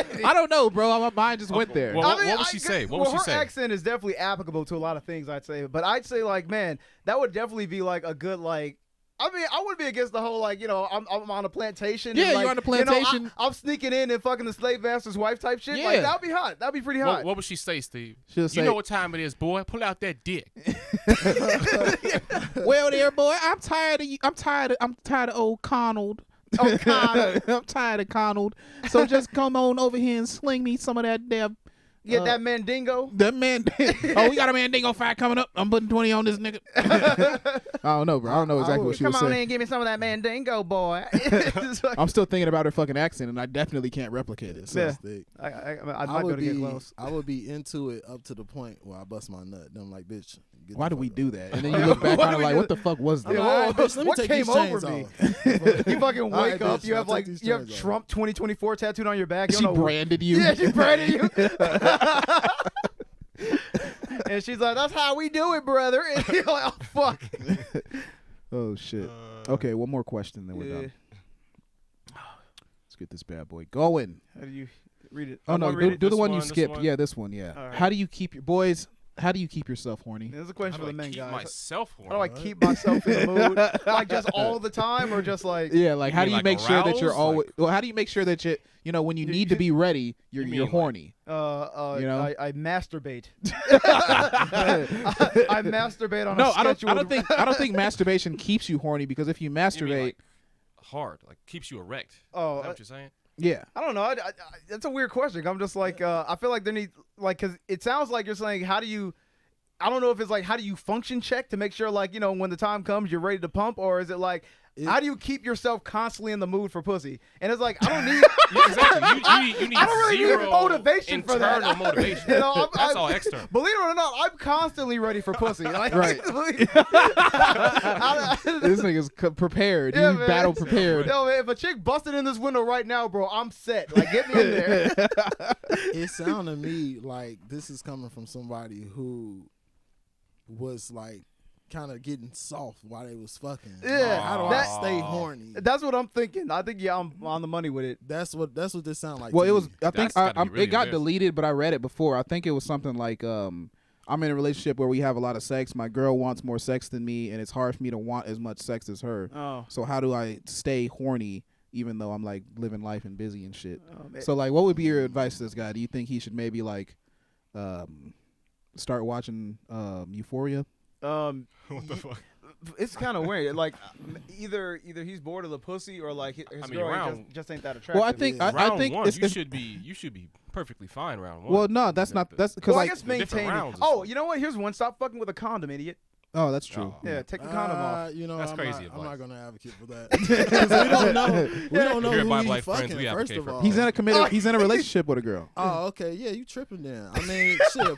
maybe. I don't know, bro. My mind just went there. Well, I mean, what would she say? What would she her say? accent is definitely applicable to a lot of things, I'd say. But I'd say, like, man, that would definitely be like a good, like. I mean, I wouldn't be against the whole, like, I'm on a plantation. Yeah, and, like, you're on a plantation. I'm sneaking in and fucking the slave master's wife type shit. Yeah. Like, that'd be hot. That'd be pretty hot. What would she say, Steve? She'll You say- know what time it is, boy. Pull out that dick. Well, there, boy. I'm tired of old Conald. Oh, Conald. I'm tired of Conald. So just come on over here and sling me some of that damn. Get that mandingo. That man. Oh, we got a Mandingo fight coming up. I'm putting 20 on this nigga. I don't know, bro. I don't know exactly what she Come was on in saying. and give me some of that mandingo, boy. I'm still thinking about her fucking accent, and I definitely can't replicate it. So. Yeah. Thick. I I might be able would to get be, close. I would be into it up to the point where I bust my nut. Then I'm like, bitch, get Why the do we fuck do out. that? And then you look back Why kind do of we like, do what the fuck was I'm that? like, all right, bitch, let me What take came these chains over me? off. You fucking All right, wake up. bitch, You I'll have take like these you have chains off. Trump 2024 tattooed on your back. You She don't know branded you. Yeah, she branded you. And she's like, "That's how we do it, brother." And you're like, "Oh fuck." Oh shit. Okay, one more question, then we're Yeah. done. Let's get this bad boy going. How do you read it? Oh no, read do it. the one you this skipped. one? Yeah, this one. Yeah. All right. How do you keep your boys? How do you keep yourself horny? There's a question How for do the I men, keep guys. myself How do I warm? keep myself in the mood? Like just all the time, or just like Yeah, like how mean do you like make sure that you're aroused? always? Well, how do you make sure that when you need to be ready, you're mean you're like- horny? I masturbate. I masturbate on No, a I don't scheduled. think masturbation keeps you horny because if you You mean, masturbate, like, hard, like keeps you erect. Oh, Is that what you're saying? yeah. I don't know. That's a weird question. I'm just like, I feel like there needs, like, because it sounds like you're saying, how do you, I don't know if it's like, how do you function check to make sure, like, when the time comes, you're ready to pump, or is it like, how do you keep yourself constantly in the mood for pussy? And it's like, I don't need, Yeah, exactly. You need I don't really need zero motivation for that. internal motivation. I'm- That's I'm- all external. Believe it or not, I'm constantly ready for pussy. Like, Right. This nigga's prepared. Yeah, you man. battle prepared. Yo, man, if a chick busted in this window right now, bro, I'm set. Like, get me in there. It sounded to me like this is coming from somebody who was like kind of getting soft while they was fucking. Yeah, Like, how do that- I stay horny? That's what I'm thinking. I think, yeah, I'm on the money with it. That's what this sound like. Well, to it was. me. I think That's gotta be really it got embarrassing. deleted, but I read it before. I think it was something like, I'm in a relationship where we have a lot of sex. My girl wants more sex than me, and it's hard for me to want as much sex as her. Oh. So how do I stay horny even though I'm like living life and busy and shit? Oh, man. So like, what would be your advice to this guy? Do you think he should maybe like, start watching Euphoria? What the fuck? It's kind of weird. Like, either he's bored of the pussy, or like his I mean, girl round- just ain't that attractive. Well, I think I Round think one, it's, you should be perfectly fine. Round one. well, no, that's not that's because Well, I like guess the different maintaining. rounds and Oh, stuff. you know what? Here's one. Stop fucking with a condom, idiot. oh, that's true. Oh. Yeah, take the condom off. You know, That's I'm crazy Not, I'm advice. not gonna advocate for that. 'Cause we don't know. We don't know Here at who Bible he Life Friends, fucking. we First advocate of for all, He's in a committed. He's in a relationship with a girl. Oh, okay, yeah, you tripping then? I mean, shit,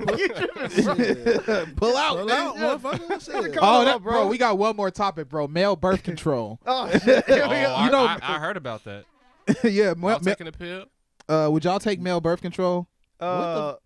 shit. Pull out. Pull out, motherfucker. Shit. Oh, on, that, bro. bro, we got one more topic, bro. Male birth control. Oh shit. Oh, You know- I heard about that. Yeah, Y'all taking a pill? would y'all take male birth control? Now,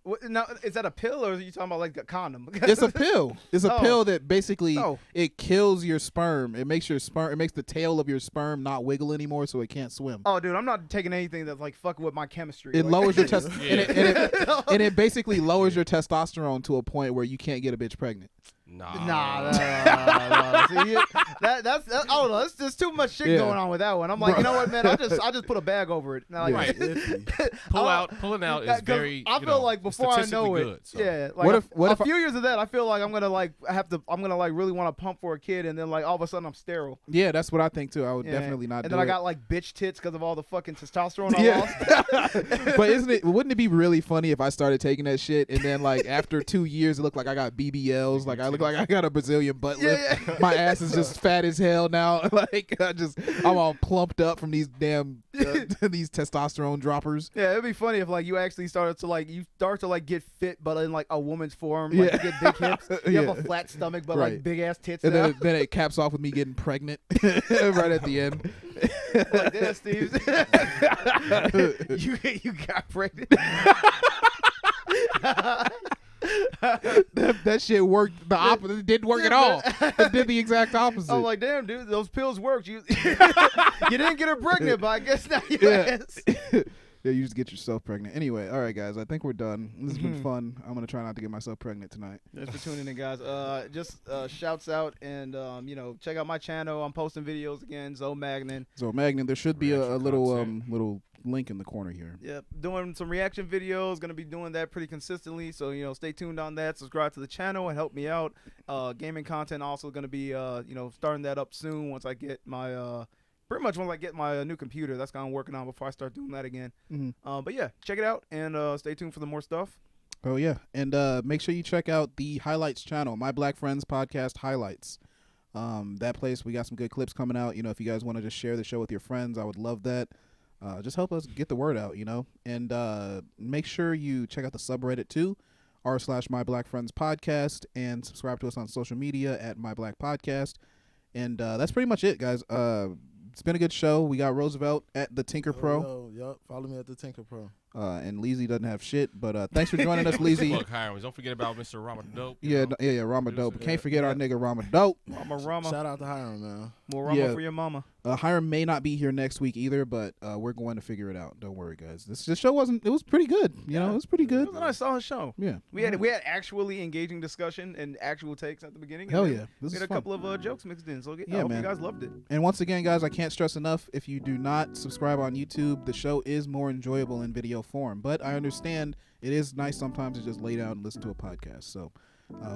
is that a pill or are you talking about like a condom? It's a pill. It's a pill that basically Oh. it kills your sperm. It makes your sperm. It makes the tail of your sperm not wiggle anymore, so it can't swim. Oh, dude, I'm not taking anything that's like fucking with my chemistry. It Like- lowers your test, and it basically lowers your testosterone to a point where you can't get a bitch pregnant. Nah. See, that's I don't know. It's just too much shit Yeah. going on with that one. I'm like, you know what, man? I'll just put a bag over it. Now, like, Right. Pulling out is very. I feel like before I know it, good, so. yeah. Like what if a few years of that, I feel like I'm gonna like I'm gonna like really want to pump for a kid, and then like all of a sudden I'm sterile. Yeah, that's what I think too. I would Yeah. definitely not. And do then I it. got like bitch tits because of all the fucking testosterone I lost. But wouldn't it be really funny if I started taking that shit and then like after 2 years it looked like I got BBLs, like I look like I got a Brazilian butt lift. Yeah. My ass is just fat as hell now. Like I'm all plumped up from these damn these testosterone droppers. Yeah, it'd be funny if like you actually start to get fit, but in like a woman's form. Like you get big hips, you have a flat stomach, but like big ass tits. And now. then it caps off with me getting pregnant right at the end. Like this, Steve. you got pregnant. that shit worked the opposite. It didn't work at all. It did the exact opposite. I'm like, damn, dude, those pills worked. You you didn't get her pregnant, but I guess now you ass. Yeah, you just get yourself pregnant. Anyway, all right, guys, I think we're done. This has been fun. I'm gonna try not to get myself pregnant tonight. Thanks for tuning in, guys. Just shouts out and check out my channel. I'm posting videos again. Zoe Magnin. So Magnan, there should be a little content. little link in the corner here. Yep, doing some reaction videos. Gonna be doing that pretty consistently. So stay tuned on that. Subscribe to the channel and help me out. Gaming content also gonna be starting that up soon once I get my pretty much once I get my new computer. That's what I'm working on before I start doing that again. But yeah, check it out and stay tuned for the more stuff. Oh yeah, and make sure you check out the highlights channel, My Black Friends Podcast Highlights. That place, we got some good clips coming out. If you guys want to just share the show with your friends, I would love that. Just help us get the word out, and make sure you check out the subreddit too, r/My Black Friends Podcast, and subscribe to us on social media at My Black Podcast. And that's pretty much it, guys. It's been a good show. We got Roosevelt at the Tinker Pro. Yup. Follow me at the Tinker Pro. And Leezy doesn't have shit, but thanks for joining us, Leezy. Look, Hiram, don't forget about Mr. Ramadope. Yeah, Rama Dope. Can't forget our nigga Rama Dope. Rama. Shout out to Hiram, man. More Rama for your mama. Hiram may not be here next week either, but we're going to figure it out. Don't worry, guys. This show it was pretty good. It was pretty good. It was a nice solid show. Yeah. We had actually engaging discussion and actual takes at the beginning. Hell and yeah. We had a couple of jokes mixed in. So I Yeah, hope man. you guys loved it. And once again, guys, I can't stress enough, if you do not subscribe on YouTube, the show is more enjoyable in video form. But I understand it is nice sometimes to just lay down and listen to a podcast. So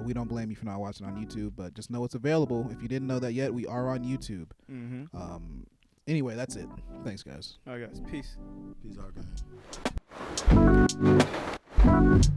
we don't blame you for not watching on YouTube, but just know it's available. If you didn't know that yet, we are on YouTube. Anyway, that's it. Thanks, guys. All right, guys. Peace. Peace out, guys.